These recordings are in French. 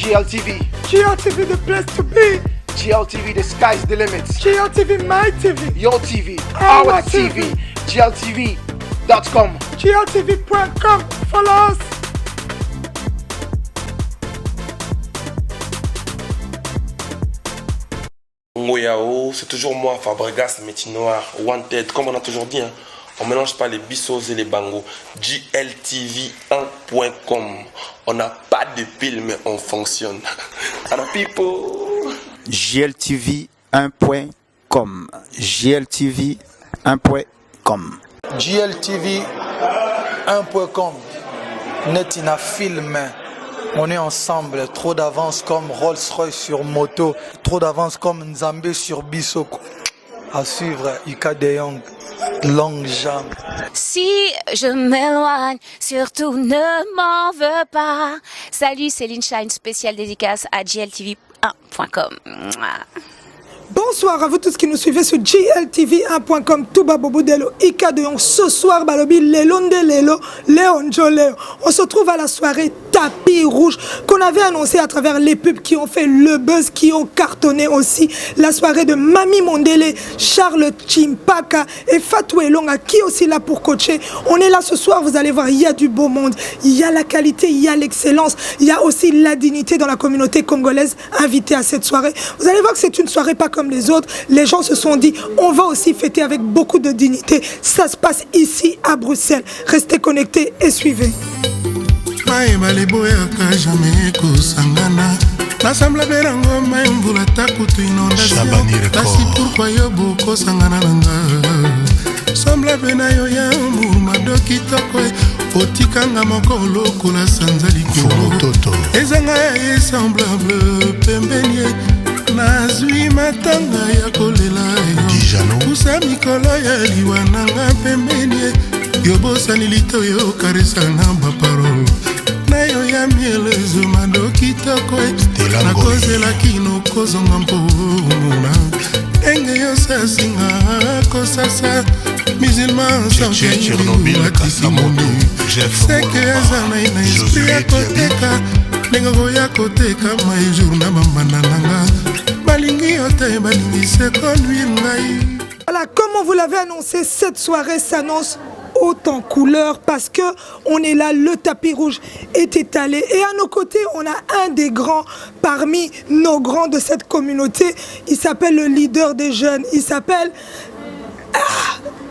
GLTV. GLTV, the place to be. GLTV, the sky's the limit. GLTV, my TV. Your TV, our TV. GLTV.com. GLTV.com. Follow us. Ngoyao, c'est toujours moi, Fabregas, Métis Noir, Wanted, comme on a toujours dit, hein, on mélange pas les bissos et les bangos. GLTV1.com. On n'a pas de pile, mais on fonctionne. Alors, people. GLTV1.com. GLTV1.com. GLTV1.com. Netina film. On est ensemble, trop d'avance comme Rolls-Royce sur moto, trop d'avance comme Nzambé sur Bissoko. À suivre, Ika De Jong, longue jambe. Si je m'éloigne, surtout ne m'en veux pas. Salut, Céline Shine, spéciale dédicace à GLTV1.com. Bonsoir à vous tous qui nous suivez sur GLTV1.com. Touba Bobo Delo, Ika De Jong. Ce soir, Balobi, Lelonde Lelo, Léon Léo. On se trouve à la soirée Tapis Rouge qu'on avait annoncé à travers les pubs qui ont fait le buzz, qui ont cartonné aussi. La soirée de Mami Mondele, Charles Chimpaka et Fatou Elonga qui est aussi là pour coacher. On est là ce soir, vous allez voir, il y a du beau monde, il y a la qualité, il y a l'excellence, il y a aussi la dignité dans la communauté congolaise invitée à cette soirée. Vous allez voir que c'est une soirée pas comme les autres. Les gens se sont dit, on va aussi fêter avec beaucoup de dignité. Ça se passe ici à Bruxelles. Restez connectés et suivez. Nasambla berango maimvula takutu inondation Kasi pourquoi yo boko sangana nanga Sambla bena yo ya muma doki tokwe Otikanga moko loko la sanza likolo Ezanga ya semblable pembenye Nazui matanga ya kolela yo Kusa mikolo ya liwananga pembenye Yobosa nilito yo karesa na baparolo Nayo ya mielezo madoki tokwe Na koze la kino kozo ngampona Enge yo sasinga kosasa Musulman sanke yungu atisimundi Seke azana ina esprit ya koteka Nenga goya koteka maijuru na mamanananga Balingi yote balingi se conduire ngai. Voilà, comme on vous l'avait annoncé, cette soirée s'annonce haute en couleur parce que on est là, le tapis rouge est étalé et à nos côtés on a un des grands parmi nos grands de cette communauté. Il s'appelle le leader des jeunes, il s'appelle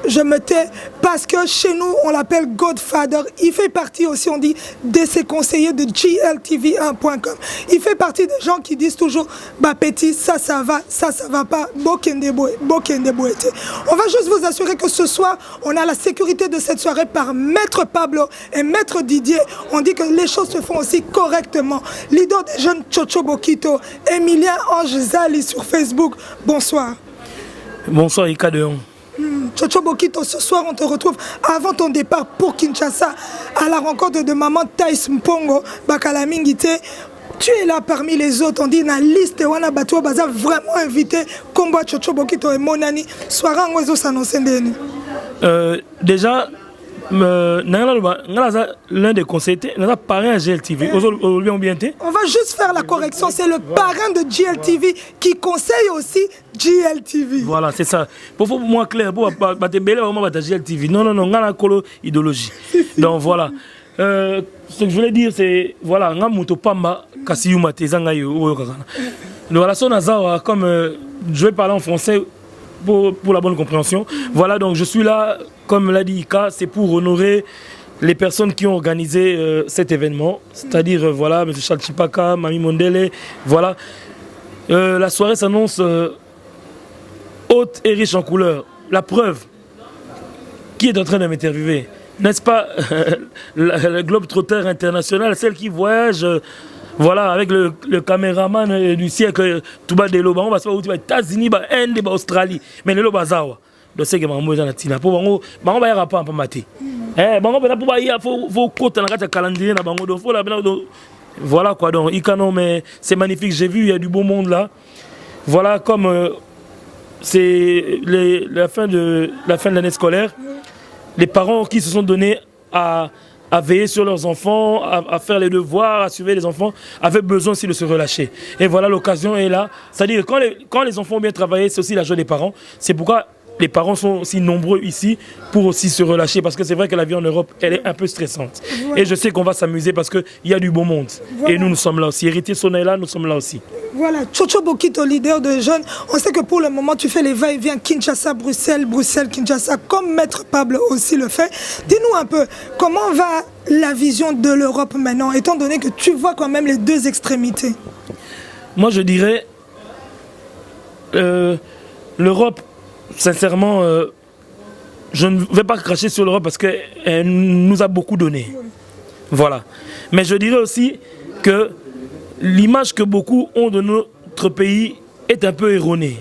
je me tais parce que chez nous on l'appelle Godfather. Il fait partie aussi, on dit, de ces conseillers de GLTV1.com. Il fait partie des gens qui disent toujours bah petit, ça va pas, Bokendeboé. On va juste vous assurer que ce soir on a la sécurité de cette soirée par Maître Pablo et Maître Didier. On dit que les choses se font aussi correctement. Leader des jeunes Chocho Bokito, Emilien Ange Zali sur Facebook. Bonsoir. Bonsoir Ika De Jong. Chocho Bokito, ce soir on te retrouve avant ton départ pour Kinshasa à la rencontre de maman Thaïs Mpongo Bakala Mingite. Tu es là parmi les autres, on dit dans la liste wana bato baza vraiment invité Kombo Chocho Bokito et Monani soirée ngwezo s'annoncer ndeni. Déjà l'un des conseillers, nous parrain à GLTV. On va juste faire la correction, c'est le parrain de GLTV qui conseille aussi GLTV. Voilà, c'est ça. Pour moi clair, pour GLTV. Non, on a la colo idéologie. Donc voilà. Ce que je voulais dire, c'est voilà, on a moto pamba kasiyuma tezanga yo. Voilà, son Nazawa, comme je vais parler en français. Pour la bonne compréhension. Voilà, donc je suis là, comme l'a dit Ika, c'est pour honorer les personnes qui ont organisé cet événement. C'est-à-dire, voilà, M. Charles Chipaka, Mami Mondele, voilà. La soirée s'annonce haute et riche en couleurs. La preuve, qui est en train de m'interviewer? N'est-ce pas le Globe-Trotter international, celle qui voyage... Voilà, avec le caméraman du siècle, tout bas de l'eau, on va se faire aux États-Unis, Inde, Australie, mais le bazawa. Donc c'est que je suis là, tina. Pour bango, bango ba yara pas maté. Bango ba pour ba ya faut côté na kata calendrier na bango donc faut la voilà quoi donc Icano mais c'est magnifique, j'ai vu il y a du beau monde là. Voilà comme c'est la fin de l'année scolaire. Les parents qui se sont donnés à à veiller sur leurs enfants, à faire les devoirs, à suivre les enfants, avaient besoin aussi de se relâcher. Et voilà, l'occasion est là. C'est-à-dire que quand les enfants ont bien travaillé, c'est aussi la joie des parents. C'est pourquoi les parents sont aussi nombreux ici pour aussi se relâcher, parce que c'est vrai que la vie en Europe, elle est un peu stressante. Voilà. Et je sais qu'on va s'amuser parce qu'il y a du beau monde. Voilà. Et nous sommes là aussi. Héritier Sonela, nous sommes là aussi. Voilà, Chocho Bokito, leader de jeunes, on sait que pour le moment, tu fais les va-et-vient Kinshasa, Bruxelles, Bruxelles, Kinshasa, comme Maître Pablo aussi le fait. Dis-nous un peu, comment va la vision de l'Europe maintenant, étant donné que tu vois quand même les deux extrémités? Moi, je dirais, l'Europe, sincèrement, je ne vais pas cracher sur l'Europe parce qu'elle nous a beaucoup donné. Voilà. Mais je dirais aussi que l'image que beaucoup ont de notre pays est un peu erronée.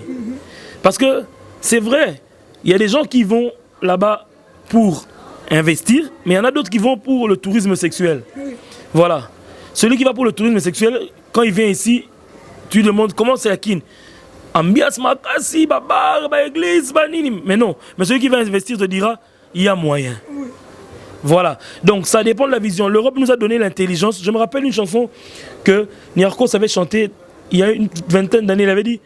Parce que c'est vrai, il y a des gens qui vont là-bas pour investir, mais il y en a d'autres qui vont pour le tourisme sexuel. Voilà. Celui qui va pour le tourisme sexuel, quand il vient ici, tu lui demandes comment c'est à Kin. Ambiance makasi, babar, église, banini. Mais non, mais celui qui va investir te dira, il y a moyen. Voilà, donc ça dépend de la vision. L'Europe nous a donné l'intelligence. Je me rappelle une chanson que Niarkos avait chantée il y a une vingtaine d'années. Il avait dit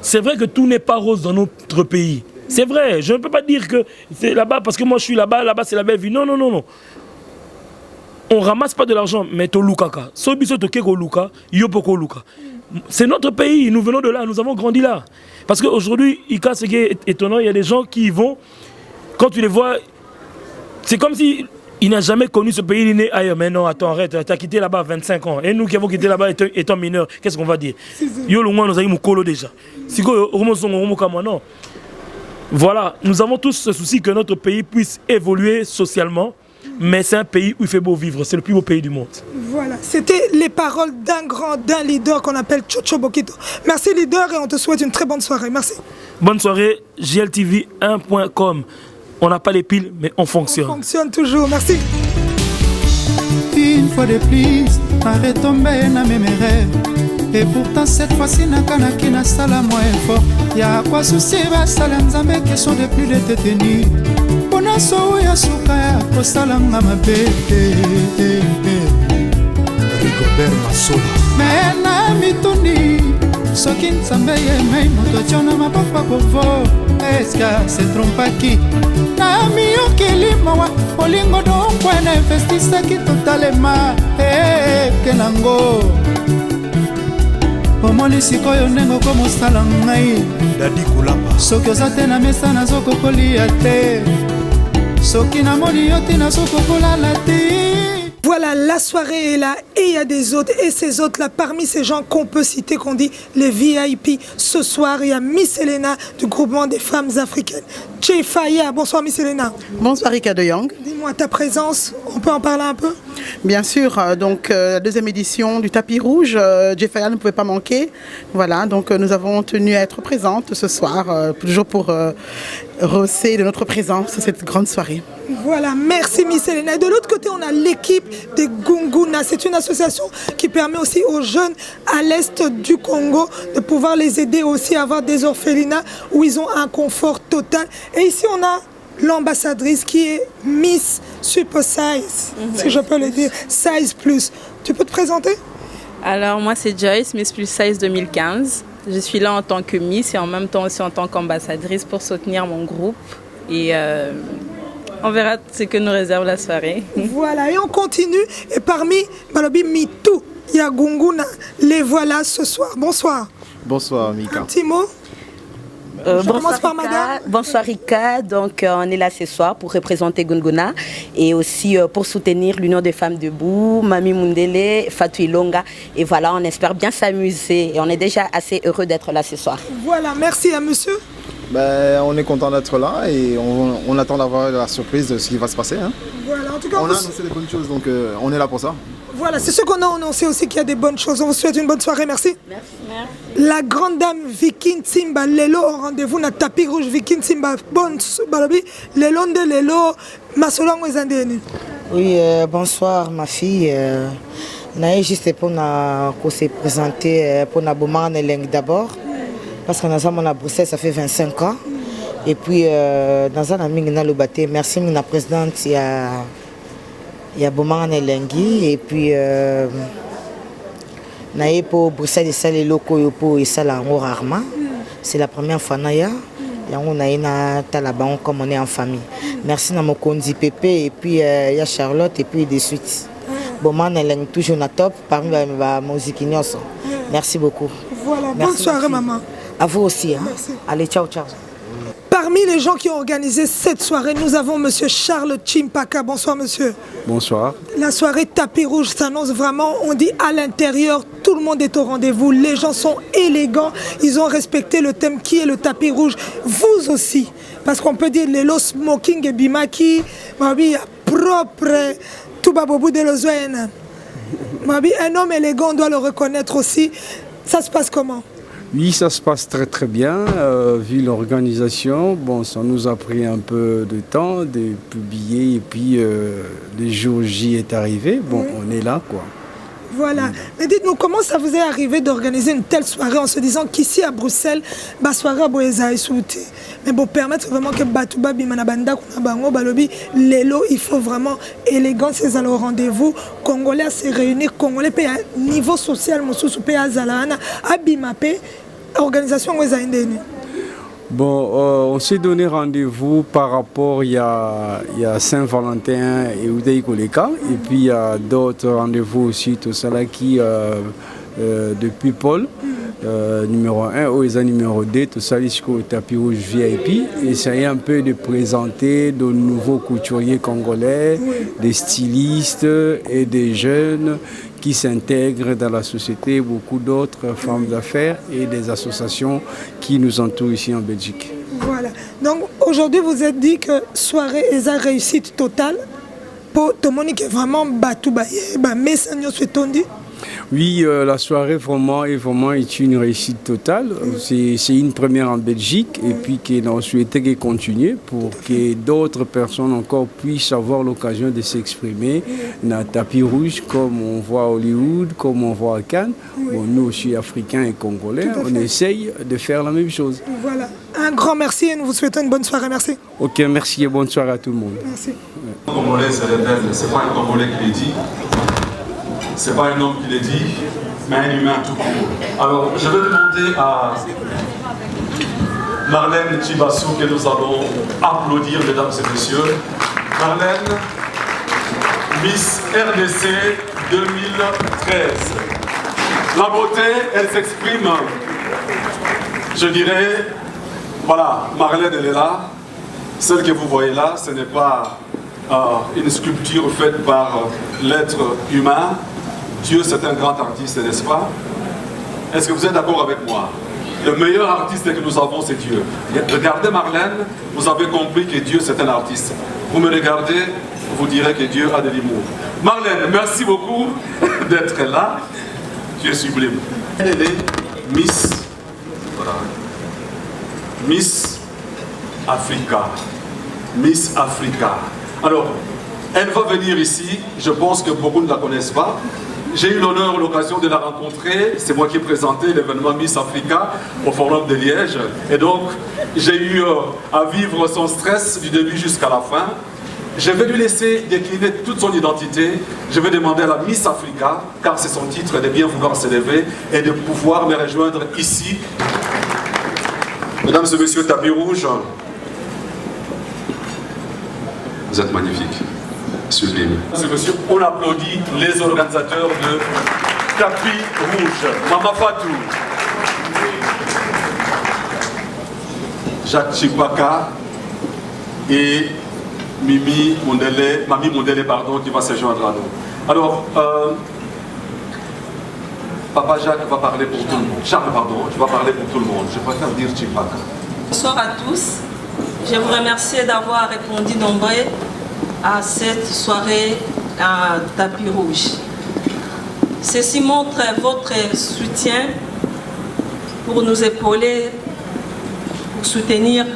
c'est vrai que tout n'est pas rose dans notre pays. C'est vrai, je ne peux pas dire que c'est là-bas parce que moi je suis là-bas, là-bas c'est la belle vie. Non, non, non, non. On ramasse pas de l'argent, mais to lukaka. C'est notre pays, nous venons de là, nous avons grandi là. Parce qu'aujourd'hui, ce qui est étonnant, il y a des gens qui vont, quand tu les vois, c'est comme si il n'a jamais connu ce pays, il est né ailleurs. Mais non, attends, arrête, tu as quitté là-bas à 25 ans. Et nous qui avons quitté là-bas étant mineurs, qu'est-ce qu'on va dire? Yo, le moins, nous avons colo déjà. Non. Voilà, nous avons tous ce souci que notre pays puisse évoluer socialement. Mais c'est un pays où il fait beau vivre, c'est le plus beau pays du monde. Voilà, c'était les paroles d'un leader qu'on appelle Chocho Bokito. Merci leader et on te souhaite une très bonne soirée, merci. Bonne soirée, GLTV1.com. On n'a pas les piles, mais on fonctionne. On fonctionne toujours, merci. Une fois de plus, arrête tomber dans mes rêves. Et pourtant cette fois-ci, nakanaki na sala moins fort. Y'a quoi souci, va salam zambe, question de plus de te tenir. Bonaso ya suka kosala ngama bete Rigobert Masola Mena mituni soki nzambe ye mei moto tiona mapapa bovo eska se trompaki na miyokeli mawa olingo donkwa na investisaki totalema kenango omoni sikoyo ndenge okomosala ngai dadi kulapa soki oza te na mesa nazokokolia te. Voilà, la soirée est là et il y a des autres. Et ces autres-là, parmi ces gens qu'on peut citer, qu'on dit les VIP, ce soir, il y a Miss Elena du groupement des femmes africaines. Jefaya, bonsoir Miss Elena. Bonsoir Rika de Young. Dis-moi ta présence, on peut en parler un peu? Bien sûr, donc la deuxième édition du tapis rouge, Jefaya ne pouvait pas manquer. Voilà, donc nous avons tenu à être présentes ce soir, toujours pour rehausser de notre présence cette grande soirée. Voilà, merci Miss Elena. Et de l'autre côté, on a l'équipe des Gunguna. C'est une association qui permet aussi aux jeunes à l'est du Congo de pouvoir les aider aussi à avoir des orphelinats où ils ont un confort total. Et ici, on a l'ambassadrice qui est Miss Super Size, si je peux le dire, Size Plus. Tu peux te présenter? Alors, moi, c'est Joyce, Miss Plus Size 2015. Je suis là en tant que Miss et en même temps aussi en tant qu'ambassadrice pour soutenir mon groupe. Et on verra ce que nous réserve la soirée. Voilà, et on continue. Et parmi Balobi Mitou, il y a Gunguna. Les voilà ce soir. Bonsoir. Bonsoir, Mika. Un petit mot? Bonsoir, par madame. Bonsoir Rika, donc on est là ce soir pour représenter Gunguna et aussi pour soutenir l'Union des femmes debout, Mami Mundele, Fatou Ilonga, et voilà, on espère bien s'amuser et on est déjà assez heureux d'être là ce soir. Voilà, merci à monsieur. On est content d'être là et on attend d'avoir la surprise de ce qui va se passer. Hein. Voilà, en tout cas, on a annoncé des bonnes choses, donc on est là pour ça. Voilà, c'est ce qu'on a annoncé aussi qu'il y a des bonnes choses. On vous souhaite une bonne soirée, merci. Merci. La grande dame Vicky Nsimba, Lelo, au rendez-vous na tapis rouge Vicky Nsimba, bonne balobi, Lelo de Lelo, Masolongo Ezandeni. Oui, bonsoir ma fille. Naïe juste pour se présenter pour na Boumane Leng d'abord, parce qu'on a à Bruxelles, ça fait 25 ans. Et puis, dans un ami qui a le bâti, merci à la présidente, il y a Boman Elengi, et puis, naye pour Bruxelles et ça les locaux pour et ça là rarement. C'est la première fois naya. Et on a une talaban comme on est en famille. Merci à mon condi Pépé et puis il y a Charlotte et puis des suites. Boman Elengi toujours na top parmi la musique ignoso. Merci beaucoup. Voilà, merci, bonne soirée maman. À vous aussi. Hein? Merci. Allez, ciao, ciao. Parmi les gens qui ont organisé cette soirée, nous avons monsieur Charles Chimpaka. Bonsoir monsieur. Bonsoir. La soirée Tapis Rouge s'annonce vraiment, on dit à l'intérieur, tout le monde est au rendez-vous, les gens sont élégants, ils ont respecté le thème qui est le tapis rouge. Vous aussi, parce qu'on peut dire les smoking et bimaki, propre, tout babobou de l'ozoen. Un homme élégant, on doit le reconnaître aussi. Ça se passe comment? Oui, ça se passe très très bien, vu l'organisation. Bon, ça nous a pris un peu de temps de publier et puis le jour J est arrivé. Bon, on est là quoi. Voilà. Mais dites-nous, comment ça vous est arrivé d'organiser une telle soirée en se disant qu'ici à Bruxelles, la soirée à Boéza est souhaitée. Mais pour permettre vraiment que Batouba Bimanabanda, Balobi, Lélo, il faut vraiment élégance, c'est au rendez-vous. Congolais à se réunir, Congolais paye à niveau social, Moussou paye à Zalana, à Bimapé, organisation Boéza Indéni. Bon, on s'est donné rendez-vous par rapport, il y a Saint-Valentin et Oudei Koleka, et puis il y a d'autres rendez-vous aussi, tout ça là qui, depuis Paul, numéro 1, OESA numéro 2, tout ça jusqu'au tapis rouge VIP, essayer un peu de présenter de nouveaux couturiers congolais, des stylistes et des jeunes qui s'intègrent dans la société, beaucoup d'autres femmes d'affaires et des associations qui nous entourent ici en Belgique. Voilà. Donc aujourd'hui, vous êtes dit que soirée est une réussite totale. Pour tout le monde qui est vraiment batoubaye, mais ça nous fait dit. Oui, la soirée vraiment est une réussite totale. C'est une première en Belgique et puis qu'on souhaitait qu'elle continue pour que d'autres personnes encore puissent avoir l'occasion de s'exprimer dans le tapis rouge comme on voit à Hollywood, comme on voit à Cannes. Bon, nous aussi, Africains et Congolais, on essaye de faire la même chose. Voilà. Un grand merci et nous vous souhaitons une bonne soirée. Merci. Ok, merci et bonne soirée à tout le monde. Merci. Un Congolais se révèle, ce n'est pas un Congolais qui le dit. Ce n'est pas un homme qui le dit, mais un humain tout court. Alors, je vais demander à Marlène Chibassou que nous allons applaudir, mesdames et messieurs. Marlène, Miss RDC 2013. La beauté, elle s'exprime, je dirais, voilà, Marlène, elle est là. Celle que vous voyez là, ce n'est pas une sculpture faite par l'être humain. Dieu, c'est un grand artiste, n'est-ce pas? Est-ce que vous êtes d'accord avec moi? Le meilleur artiste que nous avons, c'est Dieu. Regardez Marlène, vous avez compris que Dieu, c'est un artiste. Vous me regardez, vous direz que Dieu a de l'humour. Marlène, merci beaucoup d'être là. Tu es sublime. Elle est Miss, voilà, Miss Africa. Miss Africa. Alors, elle va venir ici, je pense que beaucoup ne la connaissent pas. J'ai eu l'honneur, l'occasion de la rencontrer. C'est moi qui ai présenté l'événement Miss Africa au Forum de Liège. Et donc, j'ai eu à vivre son stress du début jusqu'à la fin. Je vais lui laisser décliner toute son identité. Je vais demander à la Miss Africa, car c'est son titre, de bien vouloir s'élever et de pouvoir me rejoindre ici. Mesdames et messieurs, tapis rouge, vous êtes magnifiques. Sublime. Mesdames et messieurs, on applaudit les organisateurs de Tapis Rouge. Mama Fatou, Jacques Chipaka et Mimi Mondele, Mami Mondele, pardon, qui va se joindre à nous. Alors, Papa Jacques va parler pour tout le monde. Charles, pardon, tu vas parler pour tout le monde. Je préfère dire Chipaka. Bonsoir à tous. Je vous remercie d'avoir répondu nombreux à cette soirée à Tapis Rouge. Ceci montre votre soutien pour nous épauler, pour soutenir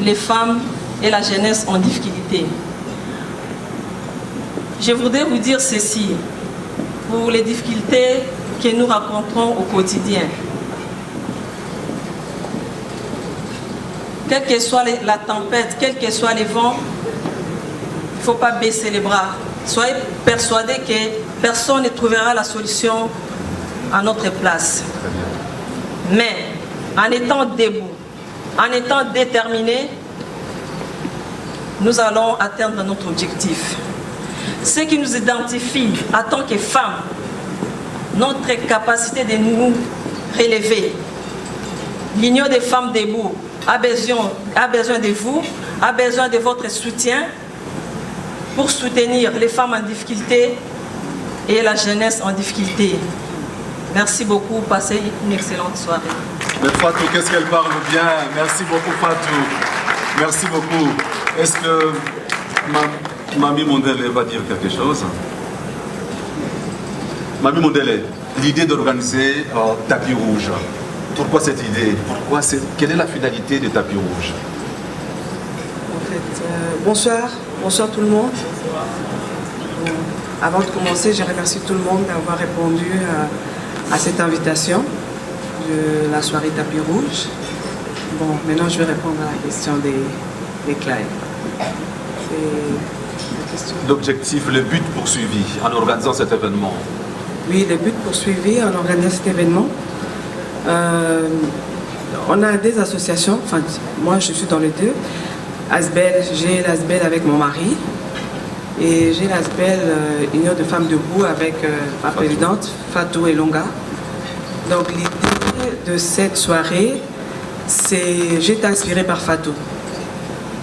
les femmes et la jeunesse en difficulté. Je voudrais vous dire ceci, pour les difficultés que nous rencontrons au quotidien. quelle que soit la tempête, quels que soient les vents, il ne faut pas baisser les bras. Soyez persuadés que personne ne trouvera la solution à notre place. Mais en étant debout, en étant déterminés, nous allons atteindre notre objectif. Ce qui nous identifie en tant que femmes, notre capacité de nous relever. L'Union des femmes debout a besoin de vous, a besoin de votre soutien pour soutenir les femmes en difficulté et la jeunesse en difficulté. Merci beaucoup, passez une excellente soirée. Mais Fatou, qu'est-ce qu'elle parle bien? Merci beaucoup Fatou. Merci beaucoup. Est-ce que Mamie Mondele va dire quelque chose? Mamie Mondele, l'idée d'organiser Tapis Rouge, pourquoi cette idée? Quelle est la finalité de Tapis Rouge? En fait, bonsoir tout le monde. Avant de commencer, je remercie tout le monde d'avoir répondu à cette invitation de la soirée Tapis Rouge. Bon, maintenant je vais répondre à la question des Clyde. L'objectif, le but poursuivi en organisant cet événement? Oui, le but poursuivi en organisant cet événement. On a des associations, enfin moi je suis dans les deux. Asbel, j'ai l'Asbel avec mon mari et j'ai l'Asbel Union de femmes debout avec ma présidente Fatou Elonga. Donc l'idée de cette soirée, j'ai été inspirée par Fatou.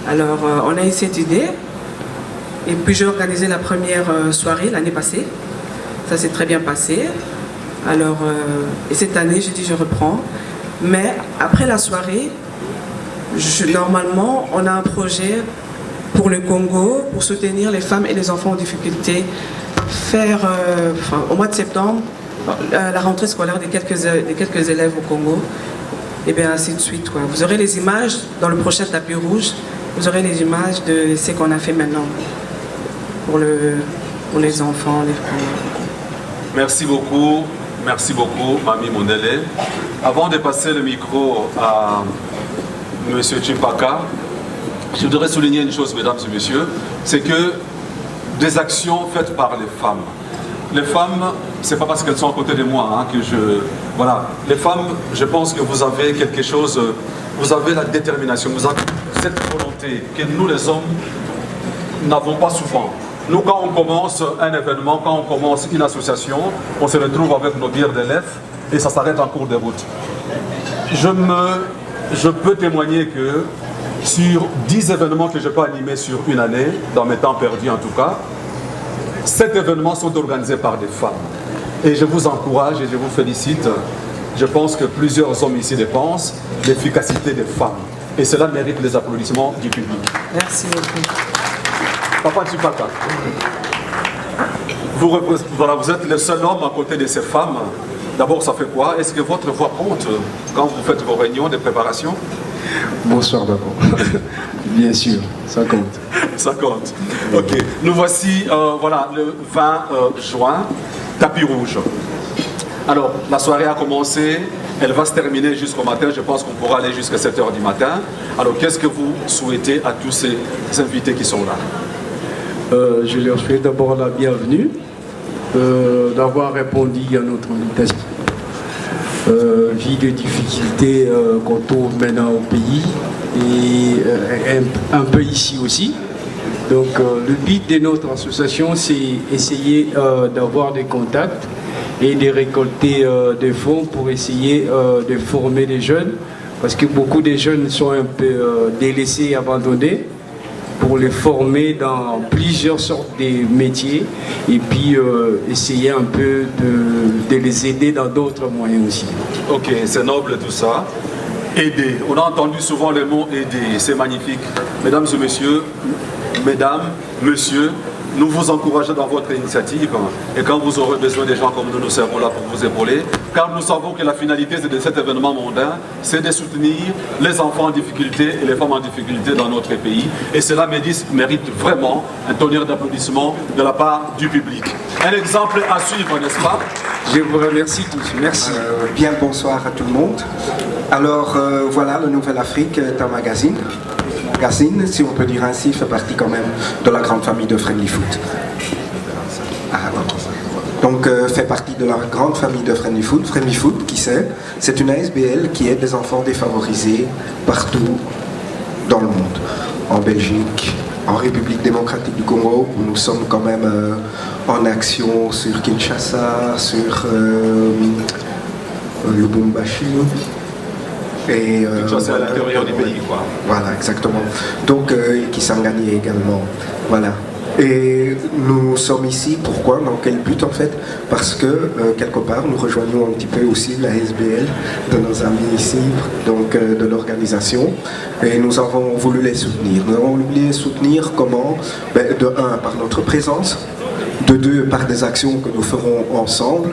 Alors on a eu cette idée et puis j'ai organisé la première soirée l'année passée. Ça s'est très bien passé. Alors, et cette année, j'ai dit je reprends. Mais après la soirée, normalement, on a un projet pour le Congo, pour soutenir les femmes et les enfants en difficulté. Faire, au mois de septembre, la rentrée scolaire des quelques élèves au Congo. Et bien ainsi de suite. Quoi. Vous aurez les images dans le prochain Tapis Rouge. Vous aurez les images de ce qu'on a fait maintenant pour les enfants, les femmes. Merci beaucoup, Mamie Mondele. Avant de passer le micro à M. Chimpaka, je voudrais souligner une chose, mesdames et messieurs, c'est que des actions faites par les femmes, c'est pas parce qu'elles sont à côté de moi que je... Voilà, les femmes, je pense que vous avez quelque chose, vous avez la détermination, vous avez cette volonté que nous les hommes n'avons pas souvent. Nous, quand on commence un événement, quand on commence une association, on se retrouve avec nos bières d'élèves et ça s'arrête en cours de route. Je peux témoigner que sur 10 événements que je peux animer sur une année, dans mes temps perdus en tout cas, 7 événements sont organisés par des femmes. Et je vous encourage et je vous félicite. Je pense que plusieurs hommes ici dépensent l'efficacité des femmes. Et cela mérite les applaudissements du public. Merci beaucoup. Papa Chimpaka, vous êtes le seul homme à côté de ces femmes. D'abord, ça fait quoi? Est-ce que votre voix compte quand vous faites vos réunions de préparation? Bonsoir d'abord. Bien sûr, ça compte. Ça compte. Ok. Nous voici voilà, le 20 juin, Tapis Rouge. Alors, la soirée a commencé, elle va se terminer jusqu'au matin. Je pense qu'on pourra aller jusqu'à 7 h du matin. Alors, qu'est-ce que vous souhaitez à tous ces invités qui sont là? Je leur souhaite d'abord la bienvenue, d'avoir répondu à notre invitation. Vie de difficultés qu'on trouve maintenant au pays et un peu ici aussi. Donc le but de notre association, c'est essayer d'avoir des contacts et de récolter des fonds pour essayer de former les jeunes, parce que beaucoup de jeunes sont un peu délaissés et abandonnés, pour les former dans plusieurs sortes de métiers et puis essayer un peu de les aider dans d'autres moyens aussi. Ok, c'est noble tout ça. Aider, on a entendu souvent le mot aider, c'est magnifique. Mesdames et messieurs, mesdames, monsieur, nous vous encourageons dans votre initiative et quand vous aurez besoin des gens comme nous serons là pour vous épauler, car nous savons que la finalité de cet événement mondain, c'est de soutenir les enfants en difficulté et les femmes en difficulté dans notre pays. Et cela mérite vraiment un tonnerre d'applaudissements de la part du public. Un exemple à suivre, n'est-ce pas? Je vous remercie tous. Merci. Bien le bonsoir à tout le monde. Alors voilà, le Nouvelle Afrique est un magazine. Magazine, si on peut dire ainsi, fait partie quand même de la grande famille de Friendly Foot. Donc fait partie de la grande famille de Friendly Foot. Friendly Foot, qui c'est une ASBL qui aide les enfants défavorisés partout dans le monde. En Belgique, en République démocratique du Congo, où nous sommes quand même en action sur Kinshasa, sur Lubumbashi. Et c'est à l'intérieur du pays, quoi. Voilà, exactement. Donc, Kisangani également. Voilà. Et nous sommes ici, pourquoi? Dans quel but en fait? Parce que quelque part nous rejoignons un petit peu aussi la SBL de nos amis ici, donc de l'organisation, et nous avons voulu les soutenir. Nous avons voulu les soutenir comment? De un, par notre présence, de deux, par des actions que nous ferons ensemble.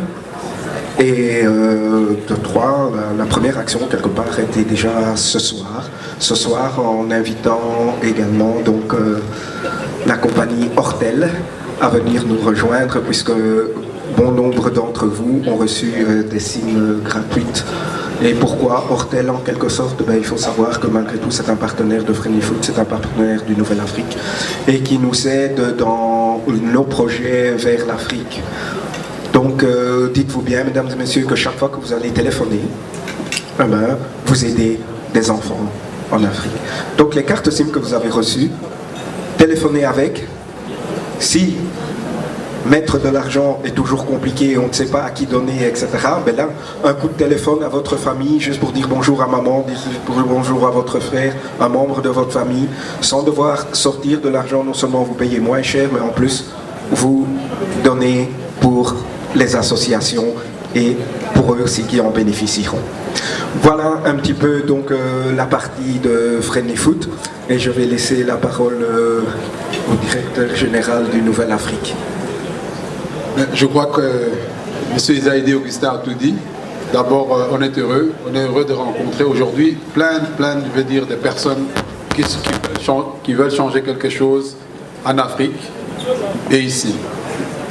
Et de trois, la première action quelque part était déjà ce soir en invitant également donc la compagnie Hortel à venir nous rejoindre, puisque bon nombre d'entre vous ont reçu des signes gratuites. Et pourquoi Hortel en quelque sorte? Il faut savoir que malgré tout c'est un partenaire de Friendly Foot, c'est un partenaire du Nouvelle Afrique et qui nous aide dans nos projets vers l'Afrique. Donc dites-vous bien, mesdames et messieurs, que chaque fois que vous allez téléphoner, vous aidez des enfants en Afrique. Donc les cartes SIM que vous avez reçues, téléphonez avec. Si mettre de l'argent est toujours compliqué, on ne sait pas à qui donner, etc., ben là, un coup de téléphone à votre famille, juste pour dire bonjour à maman, dire bonjour à votre frère, un membre de votre famille, sans devoir sortir de l'argent, non seulement vous payez moins cher, mais en plus, vous donnez pour les associations et pour eux aussi qui en bénéficieront. Voilà un petit peu donc la partie de Friendly Foot, et je vais laisser la parole au directeur général du Nouvelle Afrique. Je crois que M. Isaïdé Augustin a tout dit. D'abord, on est heureux de rencontrer aujourd'hui plein de personnes qui veulent changer quelque chose en Afrique et ici.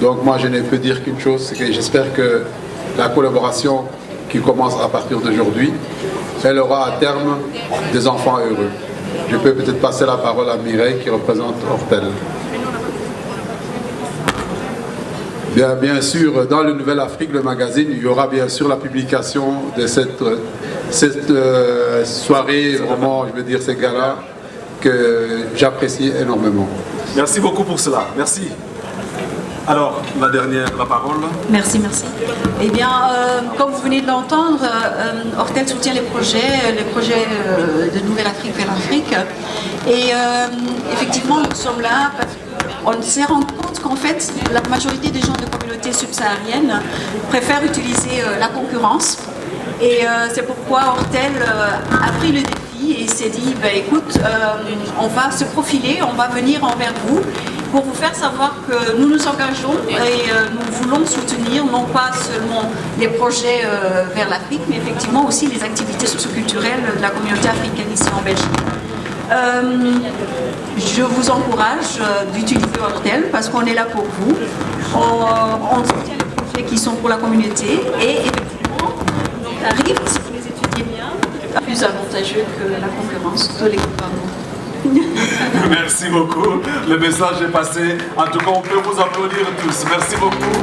Donc moi je ne peux dire qu'une chose, c'est que j'espère que la collaboration qui commence à partir d'aujourd'hui, elle aura à terme des enfants heureux. Je peux peut-être passer la parole à Mireille qui représente Hortel. Bien sûr, dans le Nouvelle Afrique, le magazine, il y aura bien sûr la publication de cette soirée, vraiment, je veux dire, ces gars-là, que j'apprécie énormément. Merci beaucoup pour cela. Merci. Alors, la parole. Merci. Eh bien, comme vous venez de l'entendre, Hortel soutient les projets de Nouvelle Afrique vers l'Afrique. Et effectivement, nous sommes là parce qu'on s'est rendu compte qu'en fait, la majorité des gens de communautés subsahariennes préfèrent utiliser la concurrence. Et c'est pourquoi Hortel a pris le défi et s'est dit, écoute, on va se profiler, on va venir envers vous, pour vous faire savoir que nous nous engageons et nous voulons soutenir non pas seulement les projets vers l'Afrique, mais effectivement aussi les activités socioculturelles de la communauté africaine ici en Belgique. Je vous encourage d'utiliser Hortel parce qu'on est là pour vous. On soutient les projets qui sont pour la communauté et effectivement, nos tarifs, si vous les étudiez bien, plus avantageux que la concurrence de l'équipement. Merci beaucoup. Le message est passé. En tout cas, on peut vous applaudir tous. Merci beaucoup.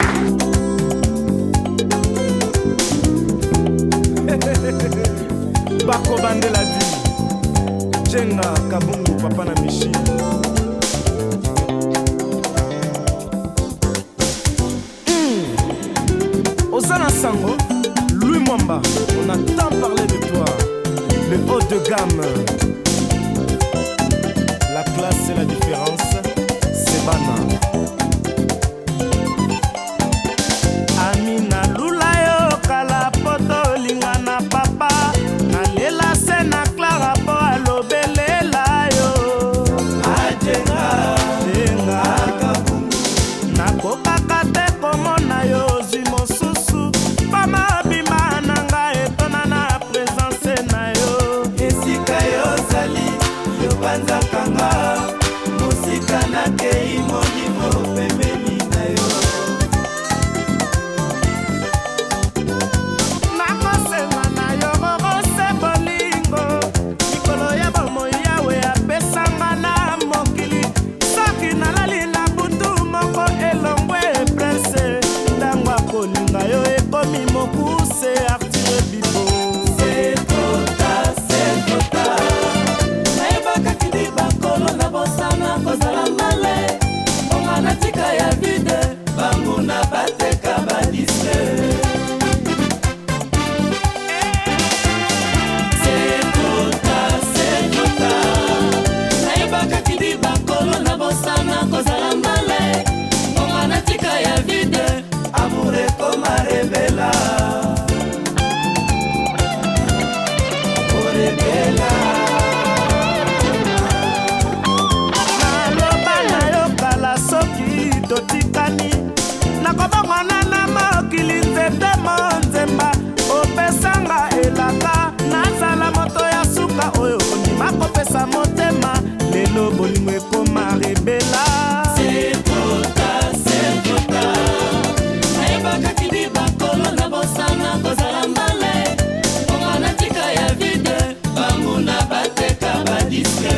Bako Bandela dit Jenga Kabungu Papa na Michi. Osana Sango, Louis Mwamba, on a tant parlé de toi. Le haut de gamme. La classe c'est la différence, c'est banal. Amina Lulayo kala poto lingana papa nalela sena Clara po alobelela yo. Adje boyokani nakobongwana na mokili nzete monzemba opesanga elaka nazala moto ya suka oyo ondima kopesa motema lelo bolingo ekoma rebela nayebakaki bibakolo na bosana kozala mbale ongana tika ya vide banguna bateka badiske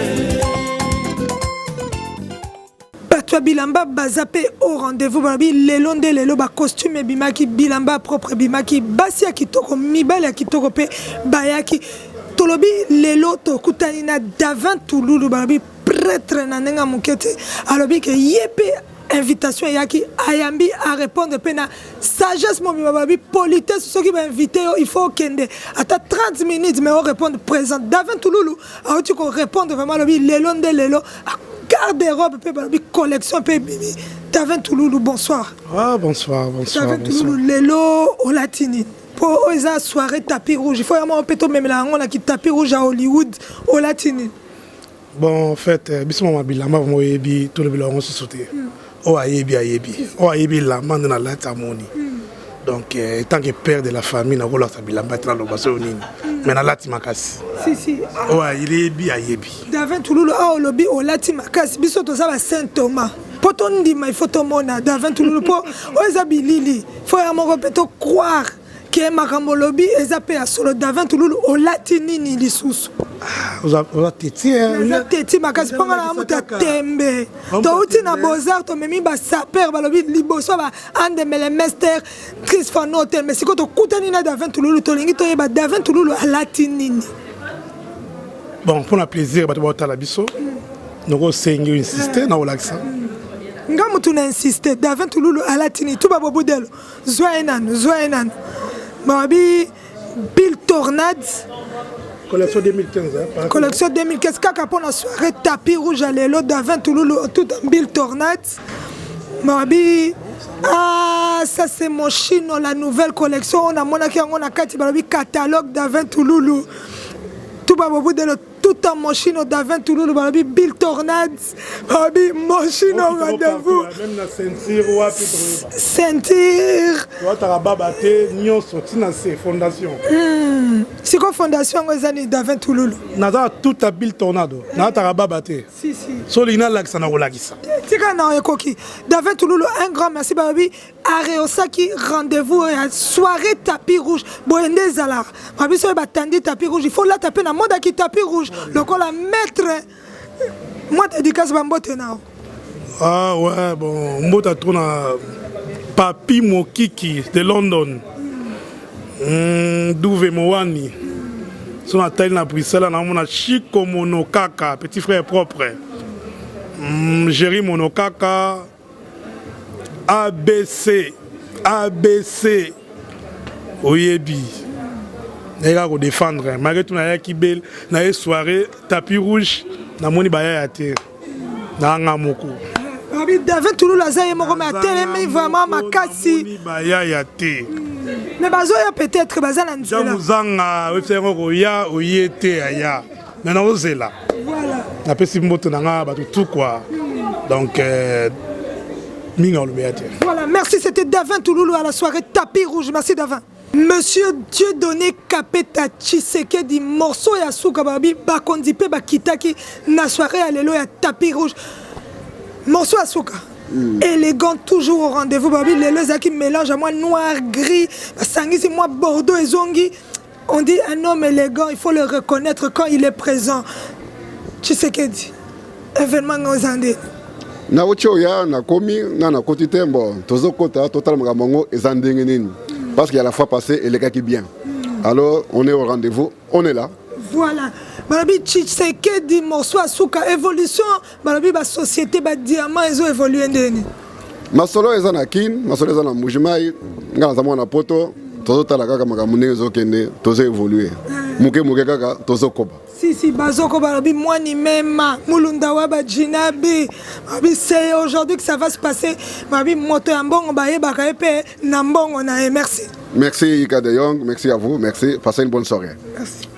bato bilamba baza pe au rendez-vous balobi lelo nde lelo bacostume ebimaki bilamba propre ebimaki basi ya kitoko mibali ya kitoko mpe bayaki tolobi lelo tokutani na Davin Touloulou balobi prêtre na ndenge moke te alobi ke ye mpe invitation eyaki ayambi a répondre mpe na sagesse mobima balobi politesse soki bainvite yo il faut okende ata 30 minutes mais orépondre présent Davin Touloulou aoti korépondre vraiment alobi lelo nde lelo garde-robe pe balobi collection pe bibi Davin Touloulou bonsoir. Ah bonsoir bonsoir. Davin Touloulou lelo olatini po eza soirée tapis rouge il faut vraiment peto même la on a qui tapis rouge à Hollywood olatini. Bon en fait bismo mabilamba mo yebi tout le bilongo se sauter. O ayebi o ayebi la mande na la tamoni. Donc tant que père de la famille na kola sa bilamba tra lo baso nini. Mais na lati makasi. Si. O ayebi ayebi. Davin Touloulou a olobi o lati makasi biso to za ba Saint Thomas. Poto ndima il faut to mona Davin Touloulou po o eza bilili. Faut ya moko peto croire que makambo lobi eza pe ya solo Davin Touloulou o lati nini lisusu. Oza teti oza teti makasi ponga na muta tembe. To uti na Beaux-Arts to memi ba saper balobi liboso ba andemele master Chris Van Hotel mais siko to kutani na Davin Touloulou to lingi to yeba Davin Touloulou alati nini. Bon pour le plaisir bato ba tala biso. Noko sengi insister na olaxa. Nga mutu na insister Davin Touloulou alati nini tout ba bobudelo. Zoenan. Mabi Bill Tornade collection 2015 hein, collection 2015 kaka pour la soirée tapis rouge à l'élo Davin Touloulou tout en Bill Tornade Mabi ah ça c'est mon chino la nouvelle collection on a monaki on a kati balobi catalogue Davin Touloulou tout ba bobu de tout en mon chino Davin Touloulou balobi Bill Tornade Mabi mon chino rendez-vous même la ceinture ou ceinture toi ta baba te nyo sorti na ces fondations c'est quoi fondation ngozani Davin Touloulou naza tout à Bill Tornado na ta baba te si solina lakisa na kolakisa tika na ekoki Davin Touloulou un grand merci babi areosaki rendez-vous à soirée tapis rouge boende zalar babi so batandi tapis rouge il faut la taper na mode qui tapis rouge le col la mettre moi dédicace bambote nao ah ouais bon mbota tona Papi Mokiki de London Douve Moani son atelier na Bruxelles na mona Chico Monokaka petit frère propre Jerry Monokaka ABC oyebi nega ko défendre malgré tout na ki bel na soirée tapis rouge na moni baya ya terre na ngamoko Davin Touloulou azaye moko mais atelemi vraiment makasi baya ya terre mais bazoya peut-être bazala nzela jamuzanga wefengo koya oyete aya mais na ozela voilà na pesi mboto nanga bato tout quoi donc minga olobeyate voilà merci c'était Davin Touloulou à la soirée tapis rouge merci Davin. Monsieur Dieudonné Kapeta Tshisekedi morceau ya suka babi bakondi pe bakitaki na soirée à lelo ya tapis rouge morceau à suka élégant toujours au rendez-vous babi lelo zaki mélange à moi noir gris sangisi moi bordeaux et zongi on dit un homme élégant il faut le reconnaître quand il est présent Tshisekedi événement ngozande na ochoya na komi na koti tembo tozokota total mamango ezandenge nini parce qu'il y a la fois passée et les gars qui bien. Alors on est au rendez-vous, on est là. Voilà. Balabi Tshisekedi morceau asuka évolution balabi ba société ba diamant ils ont évolué ndeni. Masolo ezana kin, masolo ezana mujimai, ngala za mwana poto, tozotala kaka makambo ndenge ezokende, tozo évoluer. Muke kaka tozokoba. Si bazoko balabi mwani mema mulunda wa ba jinabi. Balabi c'est aujourd'hui que ça va se passer. Balabi moto ya mbongo ba yebaka epe na mbongo na merci. Merci Ika de Jong, merci à vous, merci, passez une bonne soirée. Merci.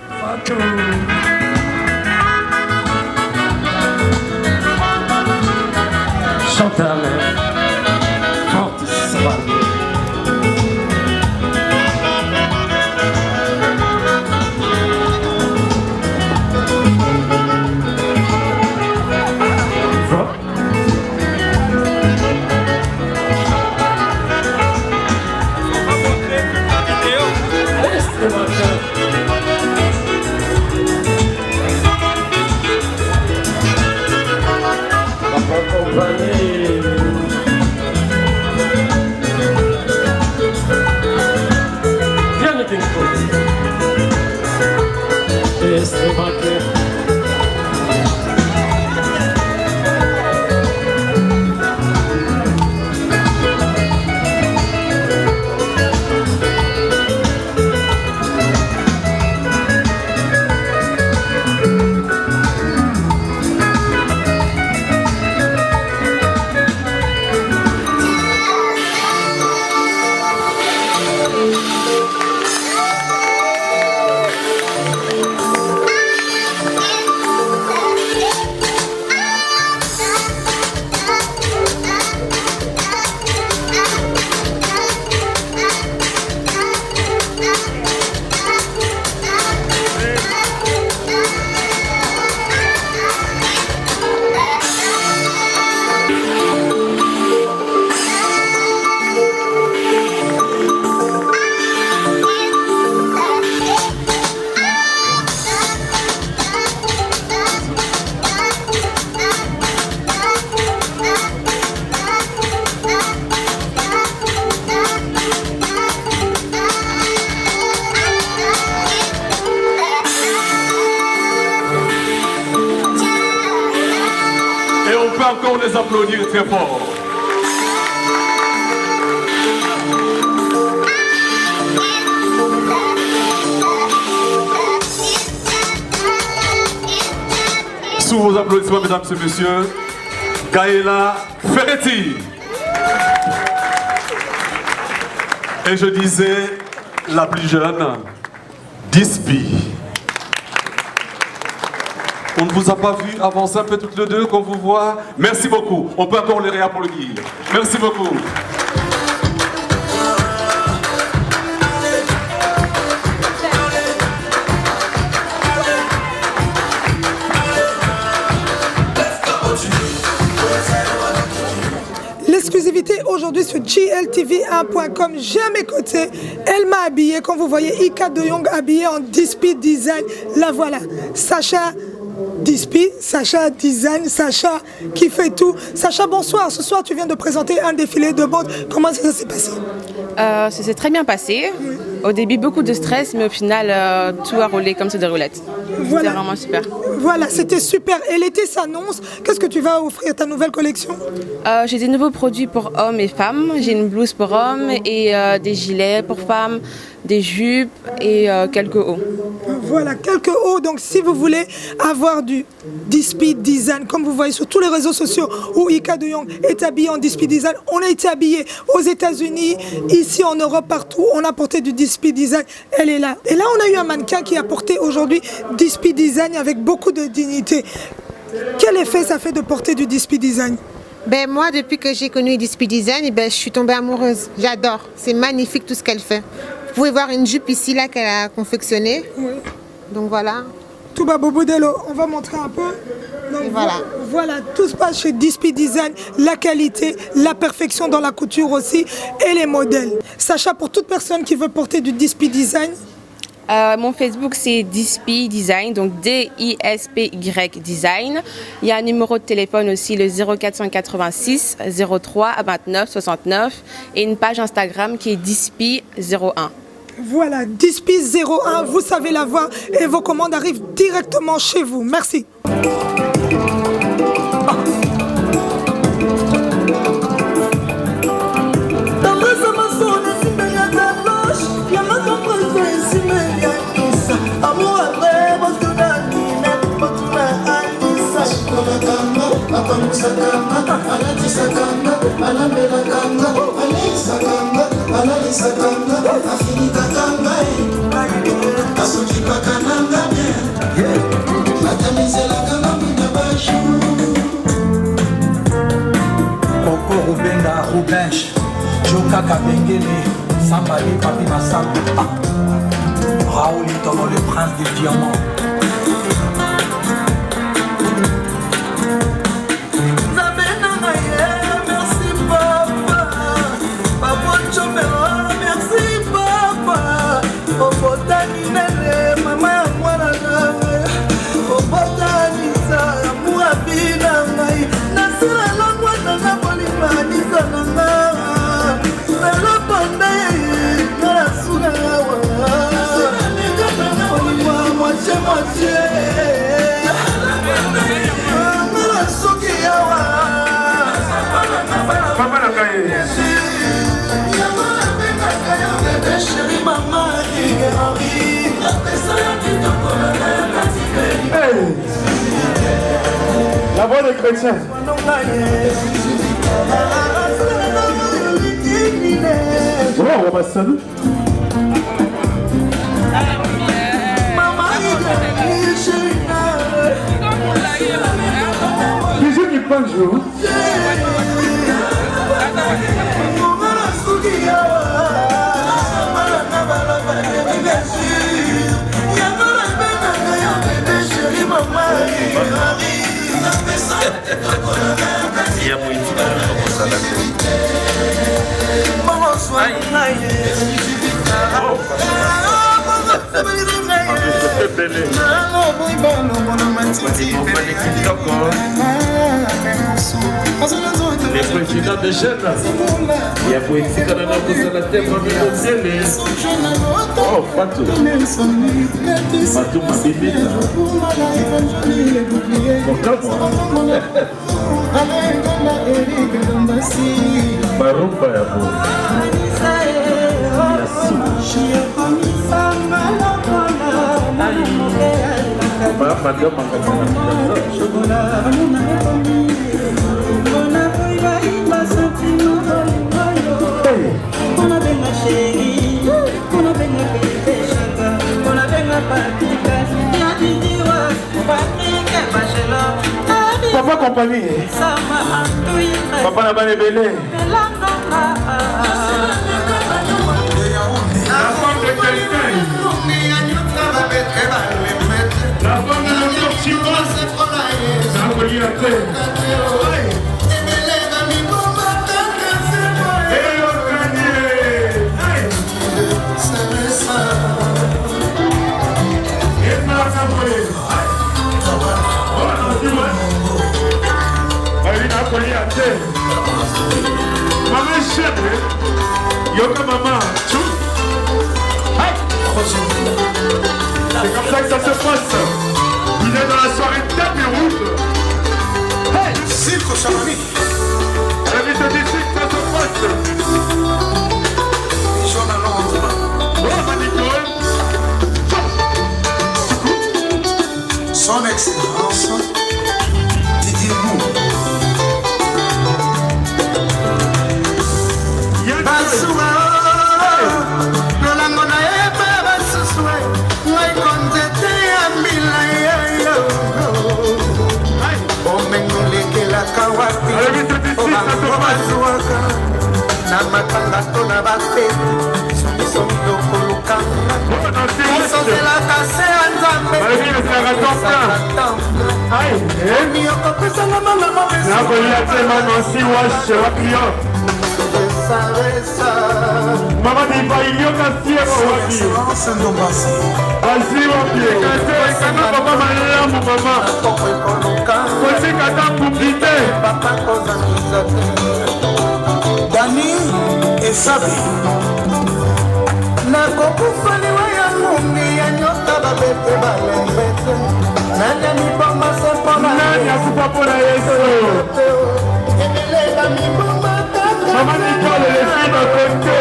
Chantal, les applaudir très fort. Sous vos applaudissements, mesdames et messieurs, Gaëla Ferretti. Et je disais, la plus jeune, Dispi. On ne vous a pas vu avancer un peu toutes les deux, qu'on vous voit. Merci beaucoup. On peut encore les réapplaudir. Merci beaucoup. L'exclusivité aujourd'hui sur GLTV1.com. J'ai à mes côtés, elle m'a habillée, comme vous voyez, Ika De Jong habillée en Dispi Design. La voilà, Sacha Dispi, Sacha Design, Sacha qui fait tout. Sacha, bonsoir. Ce soir, tu viens de présenter un défilé de mode. Comment ça s'est passé? Ça s'est très bien passé. Au début, beaucoup de stress, mais au final, tout a roulé comme sur des roulettes. Voilà. C'était vraiment super. Voilà, c'était super. Et l'été s'annonce. Qu'est-ce que tu vas offrir, ta nouvelle collection? J'ai des nouveaux produits pour hommes et femmes. J'ai une blouse pour hommes et des gilets pour femmes, des jupes et quelques hauts. Voilà, quelques hauts. Donc, si vous voulez avoir du Dispi Design, comme vous voyez sur tous les réseaux sociaux où Ika De Jong est habillé en Dispi Design, on a été habillé aux États-Unis, ici en Europe, partout. On a porté du Dispi Design. Elle est là. Et là, on a eu un mannequin qui a porté aujourd'hui Dispi Design avec beaucoup de dignité. Quel effet ça fait de porter du Dispi Design? Ben moi, depuis que j'ai connu Dispi Design, je suis tombée amoureuse. J'adore. C'est magnifique tout ce qu'elle fait. Vous pouvez voir une jupe ici là qu'elle a confectionnée. Oui. Donc voilà. Touba Bobodelo, on va montrer un peu. Donc, voilà, tout se passe chez Dispi Design, la qualité, la perfection dans la couture aussi et les modèles. Sacha, pour toute personne qui veut porter du Dispi Design, mon Facebook c'est Dispi Design, donc D-I-S-P-Y Design. Il y a un numéro de téléphone aussi, le 0486 03 29 69 et une page Instagram qui est Dispi01. Voilà, Dispi 01, vous savez la voir et vos commandes arrivent directement chez vous. Merci. Coco Rubenga Rubench, Joka Kabengele, Sambali Papi Massam, Raoul Itono, le prince des diamants. La voix des chrétiens. Oh, on va se saluer. Bisous qui prend le jour. Les présidents de jeunes, il y a poétique dans la tête oh, Fatou. Fatou m'a bébé là. Pourquoi moi? Barupa ya bo. Papa compagnie. Papa n'a pas les bélés. La bonne de notre chinois, ça veut dire après. Maman chef, yoka maman, c'est comme ça que ça se passe. Il est dans la soirée tapis rouge. Hey, cirque Chamani. La vie te dit que ça se passe. Son Excellence Didier Mou. Maman dit pas il y a qu'à tirer au wapi. Vas-y wapi. Quand papa m'a l'air mon maman. Voici qu'attend pour quitter. Dani et Sabi. Na kokufani wa ya mungi ya nyota babete balembete. Nani miboma sepona. Nani asupapona Yesu. Emelela miboma. Maman Nicole, les filles de côté.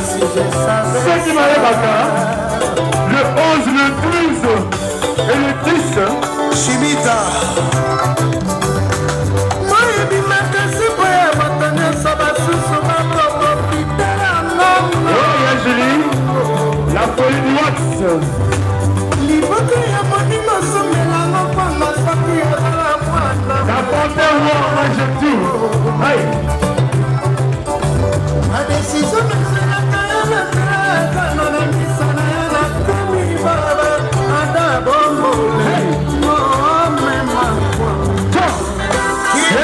Ce qui m'a évacué, le 11, le 12 et le 10. Chimita. Oui, Angélie, la folie du wax. La panthère noire mange tout. Aïe.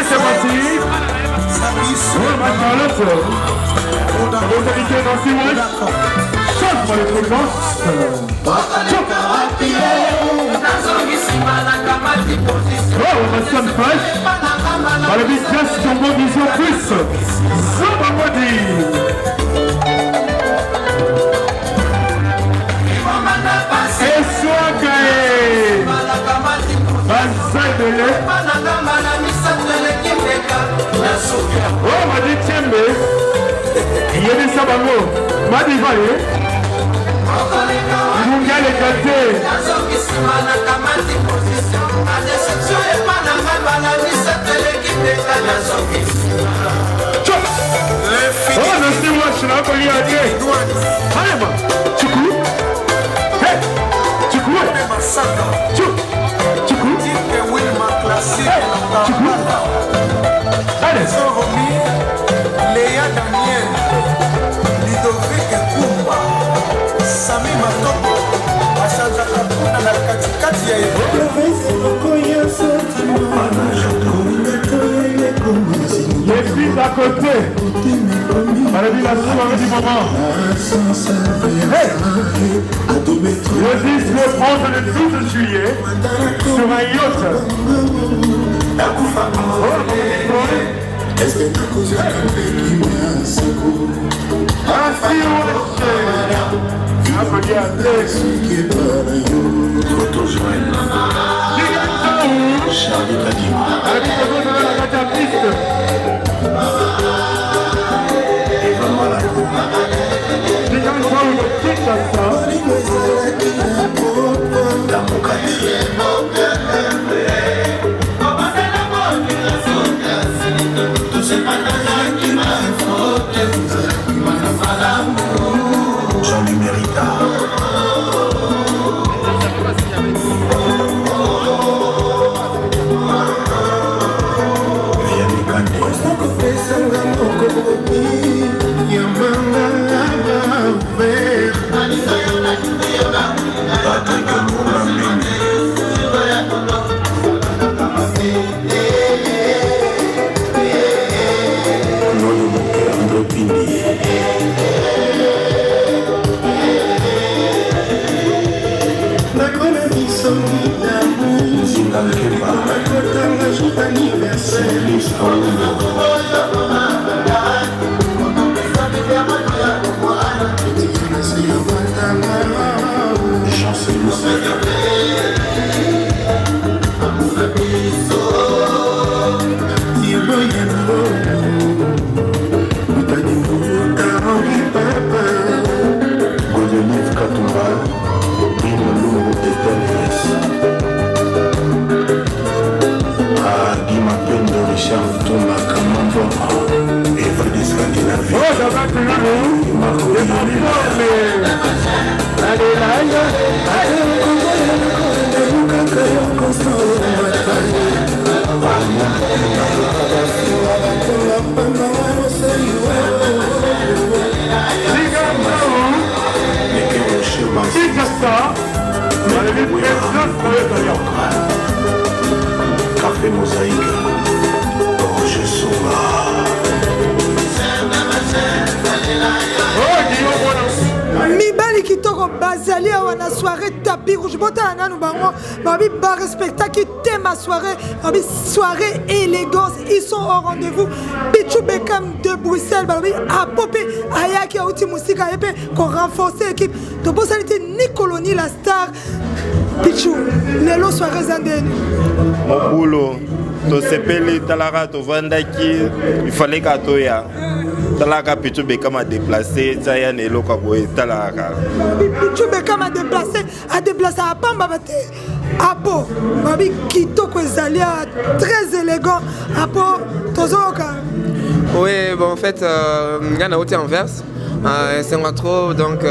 C'est parti. Oui, ma Charlotte. L'autorité dans 6 mois. Change-moi les fréquences. Oh, on va sonne fraîche. Par le business, ton bon vision plus. Ça va moi dire. Et soit caillé. Banzai de lait. Oh, m'a dit Tiembe. Il y a des sabango. M'a dit Valé. Munga les gâtés. Oh, le moi je suis là pour y aller. Allez, ma. Tu cours. Hey. Tu cours. Tu cours. Tu cours. Allez. Léa Daniel, Ludovic Kumba, Sami Matopo, Achaja Kapuna na katikati ya les filles à côté. Elle a dit la soirée du moment. Hey. Le 10, le 11 et le 12 juillet sur un yacht. Ainsi on est Charlie Kadima. Café mosaïque, Roger Souma. Mibali kitoko bazali awa na soirée tapis rouge bota nanu bango babi bar spectacle thème à soirée babi soirée élégance ils sont au rendez-vous Pichou Beckham de Bruxelles babi a popé ayaki auti musique ayepé ko renforcer équipe to bosanité Nicoloni la star Pichou lelo soirée zandeni Mobulo to sepeli talara to vandaki il fallait ka toya talaka Pichou Beckham a déplacé Zayan et Loka Boy talaka Pichou Beckham a déplacé à Pamba Bate Apo babi kitoko ezali très élégant Apo tozoka. Oui, bon en fait il y en a aussi en verse. C'est moi trop donc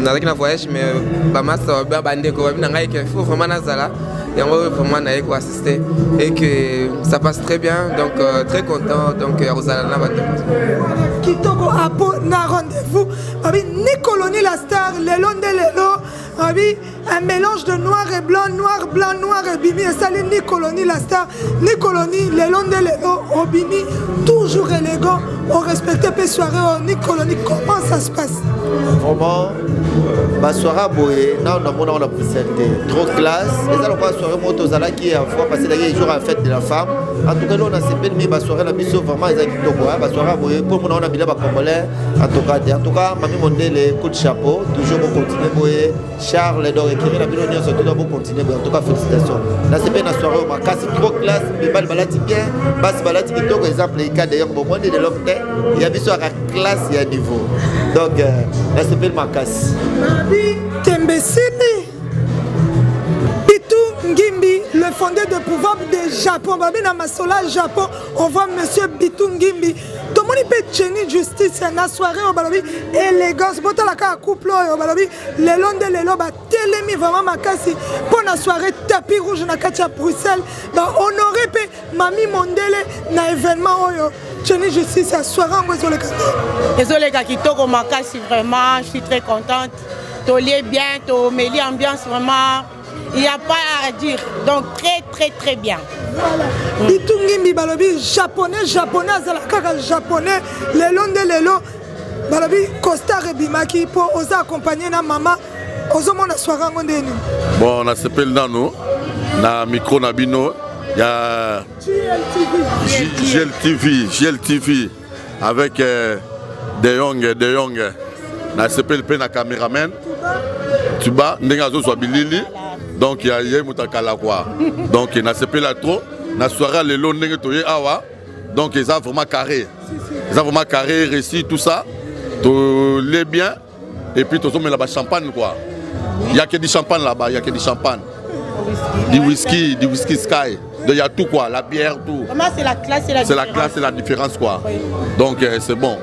avec un voyage mais pas mal ça va bander quoi il faut vraiment nazala et on va vraiment naïf pour assister et que ça passe très bien donc très content donc Rosalana va kitoko Apo na rendez-vous babi Nicoloni la star lelo de lelo babi un mélange de noir et blanc noir et bimi et ça Nicoloni la star Nicoloni lelo de lelo obimi toujours élégant on respecte peu soirée au Nicoloni comment ça se passe vraiment ma soirée boye na on a présenté trop classe et ça on va soirée moto zala qui a fois passé les jours en fête de la femme en tout cas on a c'est mais ma soirée la biso vraiment ils a qui toko ma soirée boye pour mon on a bila ba congolais en tout cas mami mondele coup de chapeau toujours pour continuer boye Charles Dor et Kiri la bilo nyonso tout doit continuer en tout cas félicitations là c'est bien la soirée ma casse trop classe mais bal balati bien bas balati qui toko exemple les cas d'ailleurs bon de l'homme il y a biso à classe il y a niveau donc là c'est bien ma casse Babi Tembesini Bitou Ngimbi, le fondé de pouvoir de Japon. Babi na masola Japon, on voit monsieur Bitou Ngimbi. Tout le monde peut tenir justice na soirée au balobi élégance. Bota la ka couple au balobi le long de l'élo ba telemi vraiment makasi pour la soirée tapis rouge na katia Bruxelles. Ba honoré pe Mami Mondele na événement oyo. Tenir justice à soirée en Bruxelles. Désolé Kakitoko makasi vraiment, je suis très contente. Tolier bien, Tomélie ambiance vraiment, il n'y a pas à dire. Donc très bien. Voilà. Bitungimbi balobi japonais, azalaka japonais, lelo nde lelo balobi Costa Rebimaki pour oser accompagner na maman. Ozomona soirée ngondeni. Bon, on a s'appelle Nano, na micro na bino, il y a GLTV avec De Jong. Na s'appelle na caméraman. Tuba Nengazo soit Bilili. Donc il y a Moutakala quoi. Donc il n'a pas là trop. Na soirée le long toye awa. Donc ils ont vraiment carré. Ils ont vraiment carré, réussi tout ça. Tout les bien. Et puis tout le là-bas champagne quoi. Il y a que du champagne là-bas, il y a que du champagne. Du whisky Sky. Il y a tout quoi, la bière, tout. C'est la classe et la différence. C'est la classe et la différence quoi. Oui. Donc c'est bon.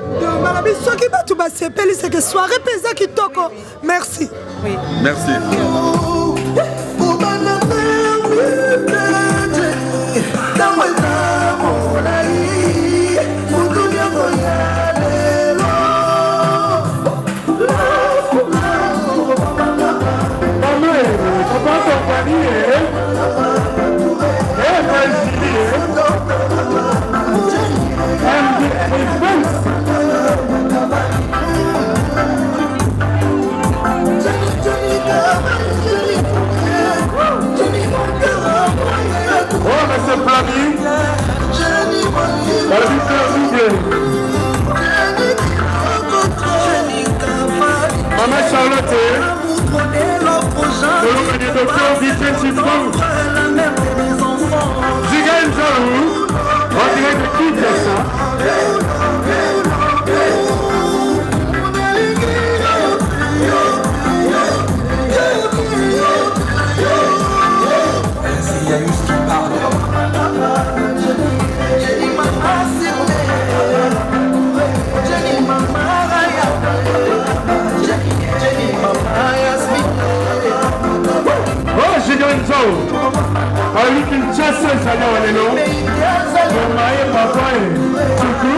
C'est que soirée pesa qui toko. Merci. Oui. Merci. Sasa ezali awa lelo mama ye papa ye tuku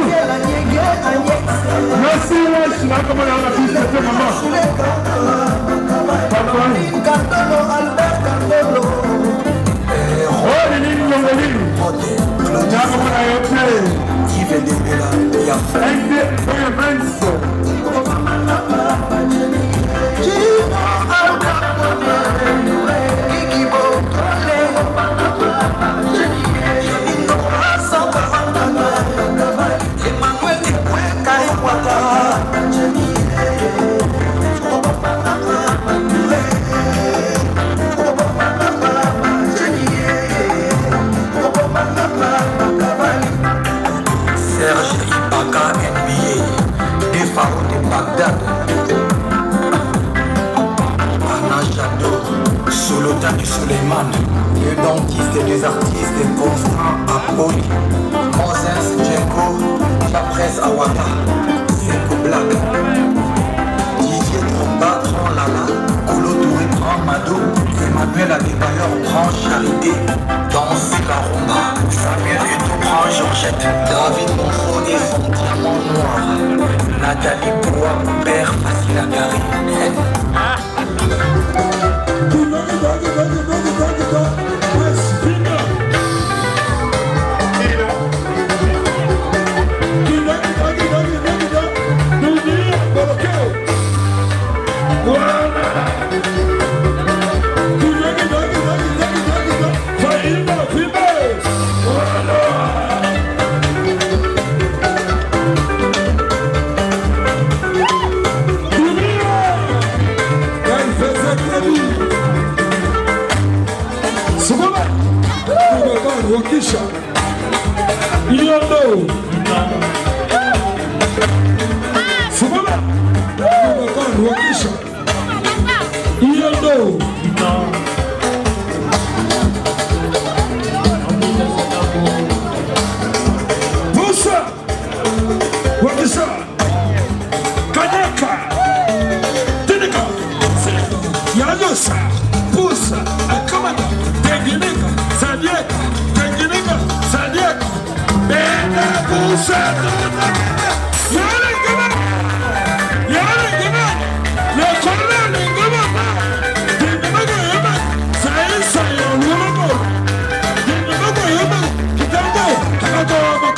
merci wesh nakomona na piste te mama papa oh lili nyongolili nakomona yo te Serge Ibaka NBA, des pharaons de Bagdad. Anna Jadot, Solota et Suleiman, le dentiste des artistes Constant Apoli, Moses Djenko, Japres Awata, Seko Black, Didier Tromba, Tran Lala, Kolo Touré, Tran Madou, Emmanuel Adebayor, Tran Charité, Danse la Rumba, Samuel Eto, Tran Georgette, David Monfort et son diamant noir, Nathalie Bois, Père Facile à Gary. Wakisha Iondo Fumaba Wakisha Iondo Musa Wakisha Kaneka Tinika Yadosa Pusa Akamada Teginika Sadieka Sadiek, Bena Busa, Yale Gama, Le Colonel Gama, Dinamago Yama, Science, Yama, Dinamago Yama, Kitamo, Yale Gama,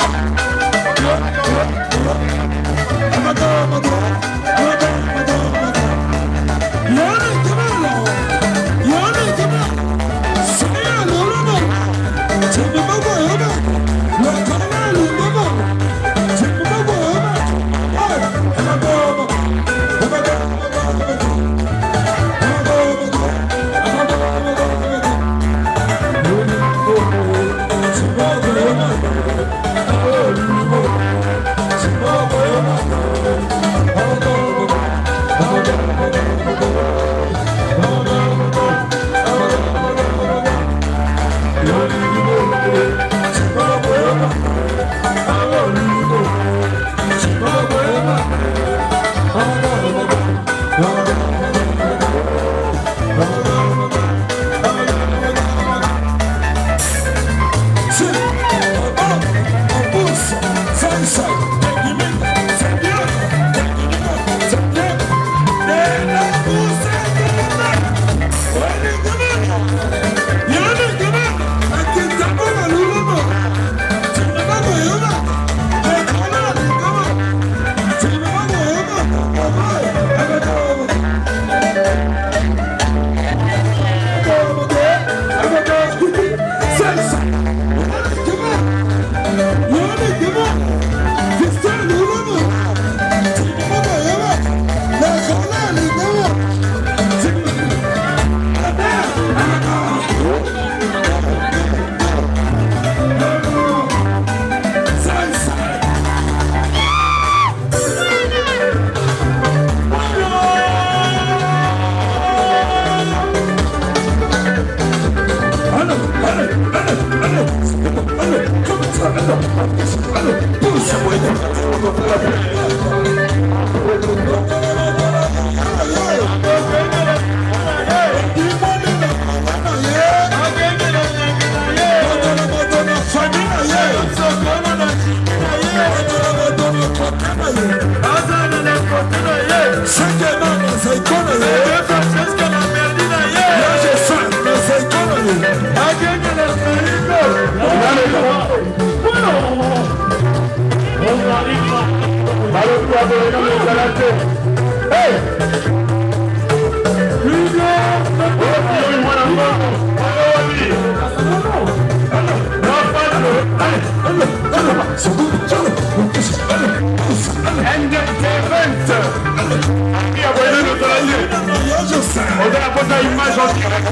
On va poser une image en direct.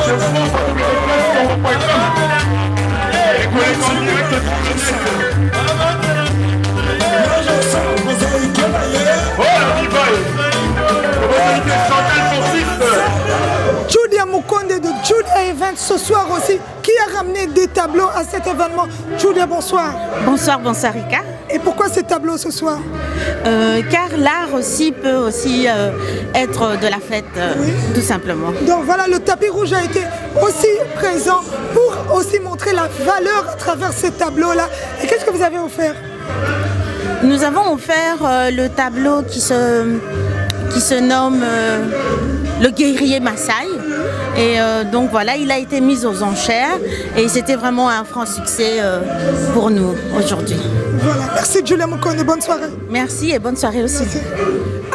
Je vous montre en direct. Oh la Julia Mukonde de Julia Events ce soir aussi, qui a ramené des tableaux à cet événement. Julia, bonsoir. Bonsoir, bonsoir Rika. Et pourquoi ces tableaux ce soir? Car l'art aussi peut aussi être de la fête, tout simplement. Donc voilà, le tapis rouge a été aussi présent pour aussi montrer la valeur à travers ces tableaux-là. Et qu'est-ce que vous avez offert? Nous avons offert le tableau qui se nomme le guerrier Maasai. Et donc voilà, il a été mis aux enchères et c'était vraiment un franc succès pour nous aujourd'hui. Voilà, merci Julia Mukonde, bonne soirée. Merci et bonne soirée aussi. Merci.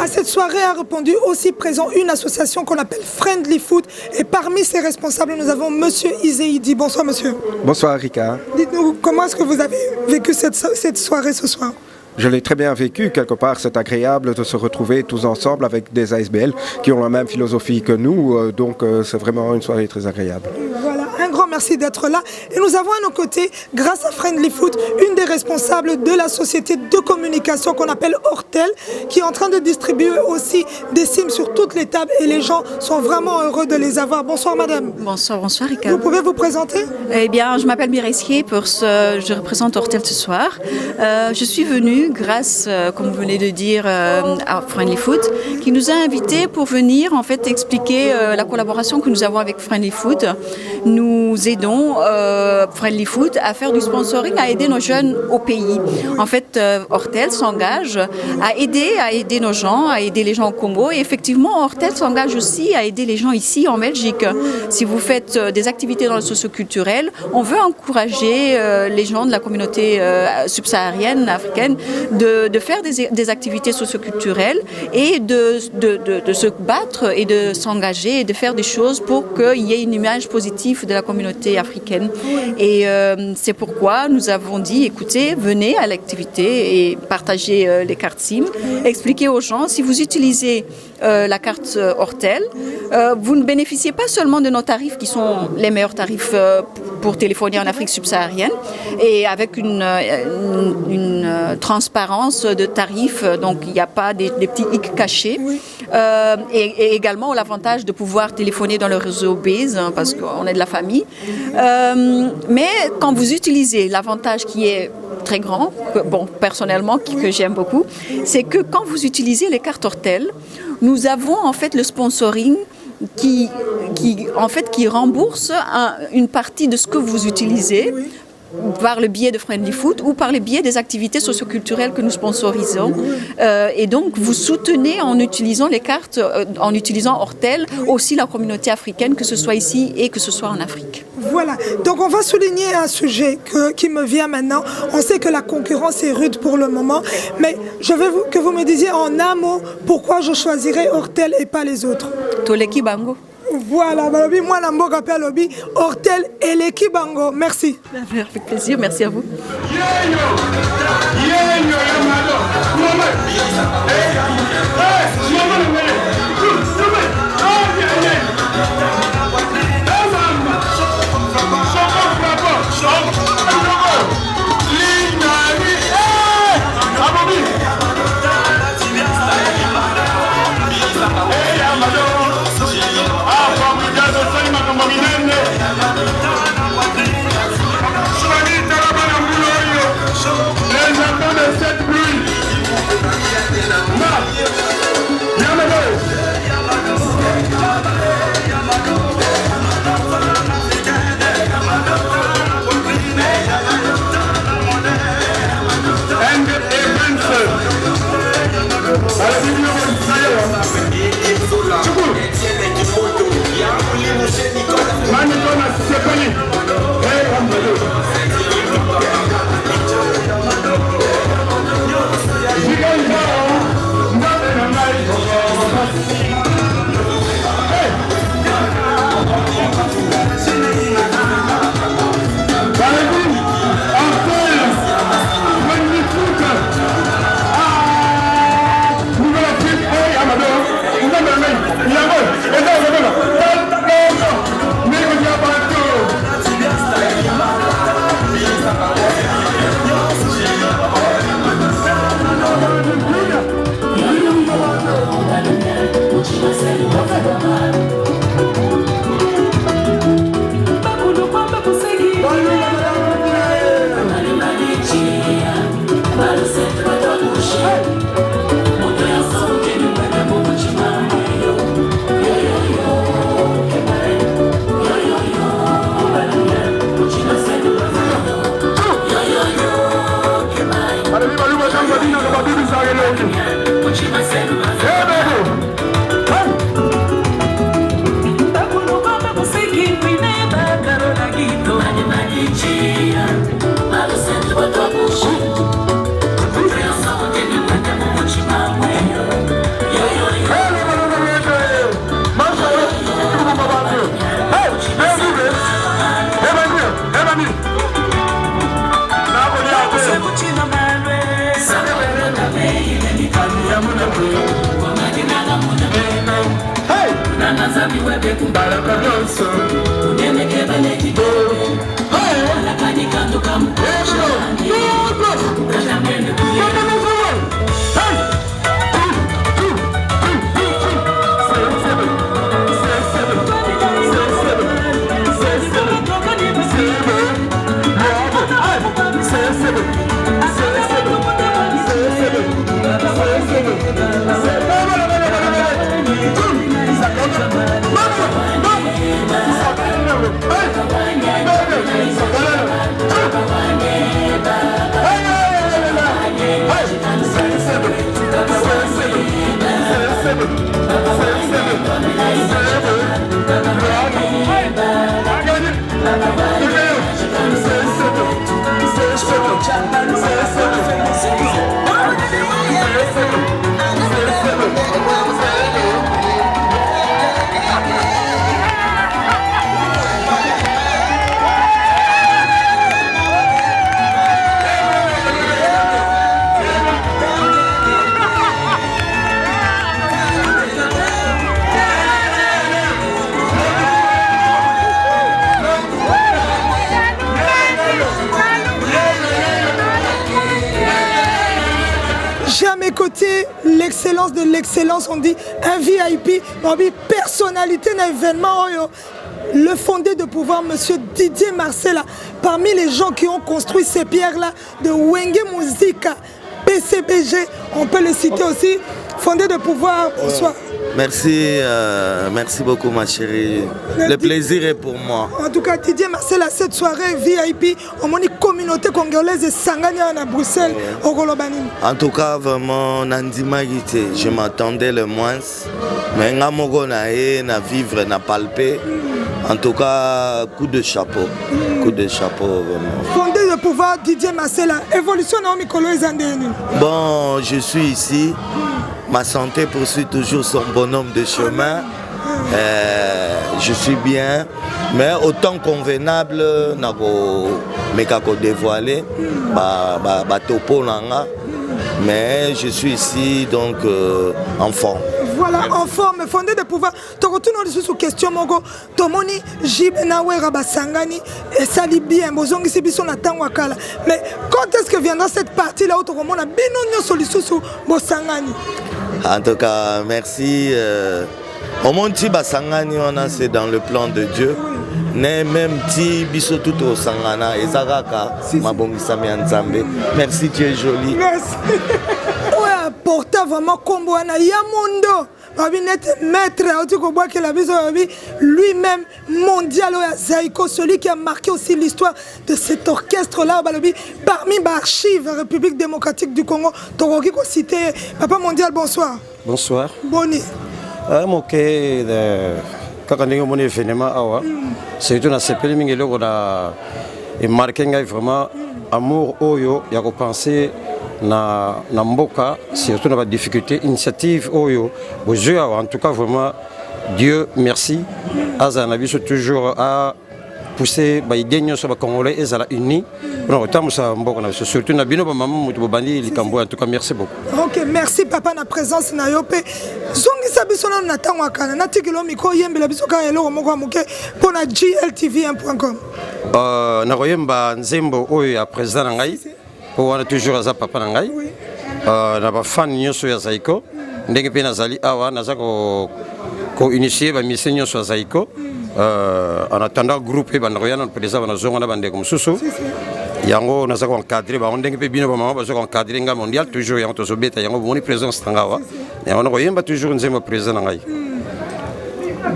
À cette soirée a répondu aussi présent une association qu'on appelle Friendly Food et parmi ses responsables nous avons Monsieur Izéidi. Bonsoir monsieur. Bonsoir Rika. Dites-nous comment est-ce que vous avez vécu cette soirée ce soir? Je l'ai très bien vécu, quelque part c'est agréable de se retrouver tous ensemble avec des ASBL qui ont la même philosophie que nous, donc c'est vraiment une soirée très agréable. Voilà, un grand merci d'être là. Et nous avons à nos côtés, grâce à Friendly Food, une des responsables de la société de communication qu'on appelle Hortel, qui est en train de distribuer aussi des cimes sur toutes les tables et les gens sont vraiment heureux de les avoir. Bonsoir madame. Bonsoir, bonsoir Rika. Vous pouvez vous présenter? Eh bien, je m'appelle Mireille Schier, je représente Hortel ce soir. Je suis venue grâce, comme vous venez de dire, à Friendly Food, qui nous a invités pour venir en fait expliquer la collaboration que nous avons avec Friendly Food. Nous aidons Friendly Food à faire du sponsoring, à aider nos jeunes au pays. En fait, Hortel s'engage à aider nos gens, à aider les gens au Congo. Et effectivement, Hortel s'engage aussi à aider les gens ici en Belgique. Si vous faites des activités dans le socio-culturel, on veut encourager les gens de la communauté subsaharienne, africaine, de faire des activités socioculturelles et de se battre et de s'engager et de faire des choses pour qu'il y ait une image positive de la communauté africaine. Et c'est pourquoi nous avons dit, écoutez, venez à l'activité et partagez les cartes SIM, expliquez aux gens, si vous utilisez la carte Hortel, vous ne bénéficiez pas seulement de nos tarifs qui sont les meilleurs tarifs pour téléphoner en Afrique subsaharienne et avec une transparence de tarifs, donc il n'y a pas des petits hic cachés. Et également l'avantage de pouvoir téléphoner dans le réseau Base parce qu'on est de la famille. Mais quand vous utilisez l'avantage qui est très grand, personnellement, que j'aime beaucoup, c'est que quand vous utilisez les cartes Hortel, nous avons en fait le sponsoring qui rembourse une partie de ce que vous utilisez par le biais de Friendly Food ou par le biais des activités socioculturelles que nous sponsorisons. Et donc, vous soutenez en utilisant les cartes, en utilisant Hortel, aussi la communauté africaine, que ce soit ici et que ce soit en Afrique. Voilà, donc on va souligner un sujet qui me vient maintenant. On sait que la concurrence est rude pour le moment, mais je veux que vous me disiez en un mot pourquoi je choisirais Hortel et pas les autres. Toleki Bango. Voilà, moi Nambo rappelle lobby Hortel et l'équipe Bango. Merci. Avec plaisir, merci à vous. Les enfants de cette pluie. L'excellence de l'excellence, on dit un VIP, on dit personnalité d'un événement. Le fondé de pouvoir, monsieur Didier Marcella, parmi les gens qui ont construit ces pierres-là de Wenge Musica, PCBG, on peut le citer aussi, fondé de pouvoir. Bonsoir. Merci, merci beaucoup ma chérie. Le plaisir est pour moi. En tout cas, Didier Marcella, cette soirée VIP, on m'a dit communauté congolaise et Sangania à Bruxelles, au Golobani. En tout cas, vraiment, Nandima Gité, je m'attendais le moins. Mais Ngamogo na vivre, na palpé. En tout cas, coup de chapeau. Coup de chapeau, vraiment. Fondé de pouvoir, Didier Marcella, évolution Naomi Kolo et Zandéni. Bon, je suis ici. Ma santé poursuit toujours son bonhomme de chemin. Je suis bien, mais autant convenable, je vais dévoiler topo nanga. Mais je suis ici donc en forme. Voilà, en forme, fondé de pouvoir. Tu retournes sur question, Mogo. Tomoni, Jib, Nawe, Rabasangani, et ça dit bien, Mozongi, Sibiso, Natan, Wakala. Mais quand est-ce que viendra cette partie-là où tu remontes à Benonio Solution sur Bosangani? En tout cas, merci. Au Monti Basangani, c'est dans le plan de Dieu. Même ti biso tout au Sangana et Zaraka, Mabongisami Nzambe. Merci, tu es joli. Merci. Ouais, porta vraiment Komboana Yamondo. Maître, lui-même mondial, Zaïko, celui qui a marqué aussi l'histoire de cet orchestre-là, parmi les archives République démocratique du Congo. Toroki ko cité Papa Mondial, bonsoir. Bonsoir. Boni. Moké kaka ndenge moni événement awa surtout na sepeli mingi eloko na marqué ngai vraiment amour oyo ya ko penser na mboka surtout na ba difficulté initiative oyo bozui awa en tout cas vraiment Dieu merci azana biso toujours à pousser ba idée nyonso ba congolais ezala unis pour autant ça mboka na surtout na bino ba maman mutu bobandi likambo en tout cas merci beaucoup. OK, merci papa na présence na yo pe zongisa biso na tango akana na tikilo miko yembela biso ka eloko moko amuke pona gltv1.com. Na koyemba nzembo oyo ya président na ngai po wana toujours aza papa na ngai na ba fan nyonso ya Zaïko ndenge pe nazali awa naza ko initier ba mission nyonso ya Zaïko en attendant groupe ba na na président ba na zongo na bande comme susu yango naza ko encadrer ba ndenge pe bino ba mama ba zo encadrer nga mondial toujours yango to beta yango boni présence tangawa yango na koyemba toujours nzembo président na ngai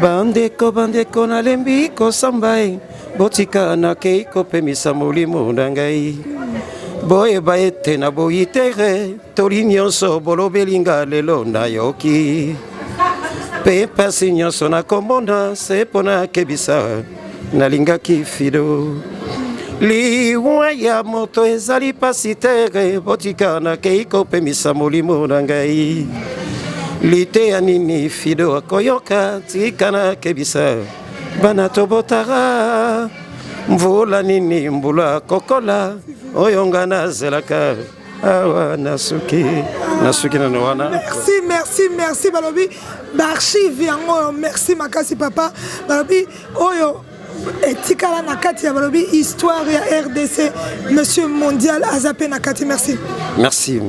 bandeko na lembi ko sambai botika na keiko pe misamolimo na ngai boye baete na boyitere toli nyonso bolobelinga lelo na yoki pe pasi nyonso na komona se pona kebisa nalingaki fido liwa ya moto ezali pasi tere botika na keiko pe misamolimo na ngai lite ya nini fido akoyoka tika na kebisa bana tobotara mvula nini mbula kokola oyonga nazelaka awa nasuki nanowana. Merci balobi barchive yango merci makasi papa balobi oyo etikala na kati ya balobi histoire ya RDC monsieur mondial azape na kati merci. Merci.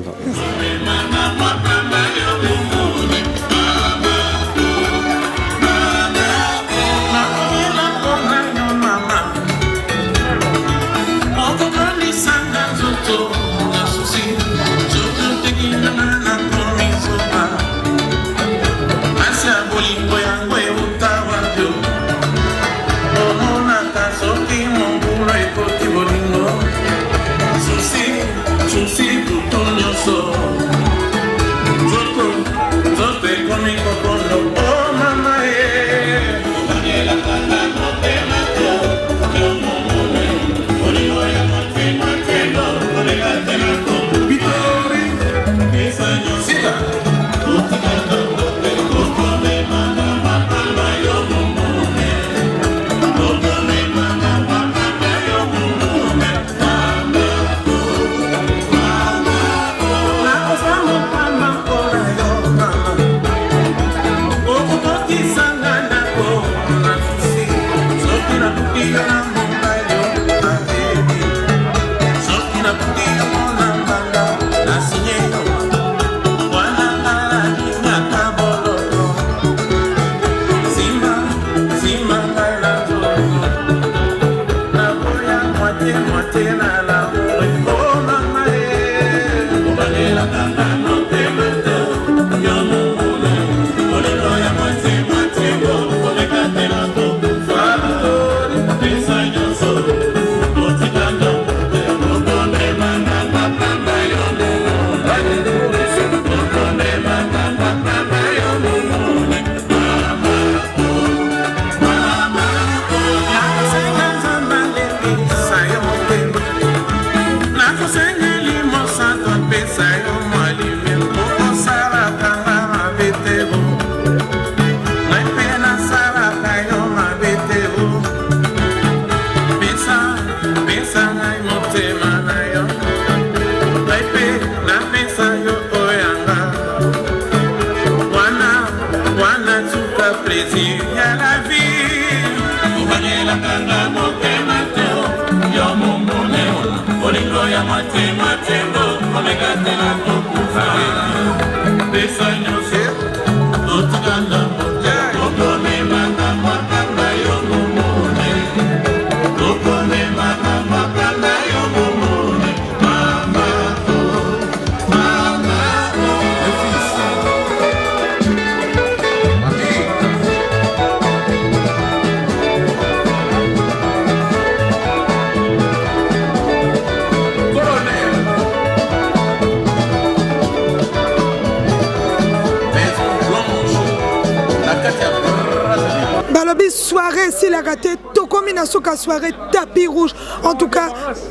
Soirée s'il a raté, Tokomina Soka soirée tapis rouge. En tout cas,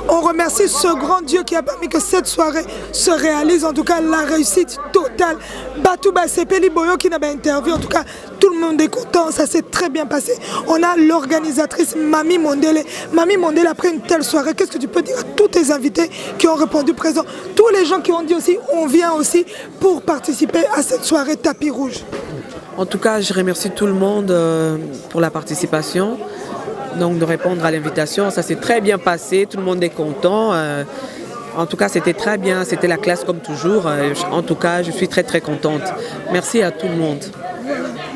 on remercie ce grand Dieu qui a permis que cette soirée se réalise. En tout cas, la réussite totale. Batouba Sepeli Boyo qui n'a pas interviewé. En tout cas, tout le monde est content. Ça s'est très bien passé. On a l'organisatrice Mami Mondele. Mami Mondele, après une telle soirée, qu'est-ce que tu peux dire à tous tes invités qui ont répondu présent? Tous les gens qui ont dit aussi, on vient aussi pour participer à cette soirée tapis rouge. En tout cas, je remercie tout le monde pour la participation, donc de répondre à l'invitation. Ça s'est très bien passé, tout le monde est content. En tout cas, c'était très bien, c'était la classe comme toujours. En tout cas, je suis très très contente. Merci à tout le monde.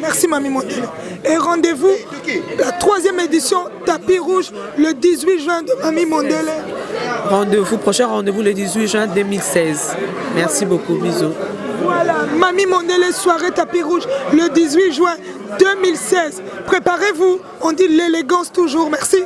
Merci Mami Mondele. Et rendez-vous, la 3e édition tapis rouge, le 18 juin de Mami Mondele. Prochain rendez-vous le 18 juin 2016. Merci beaucoup, bisous. Voilà, Mami Mondele, soirée tapis rouge, le 18 juin 2016. Préparez-vous, on dit l'élégance toujours. Merci.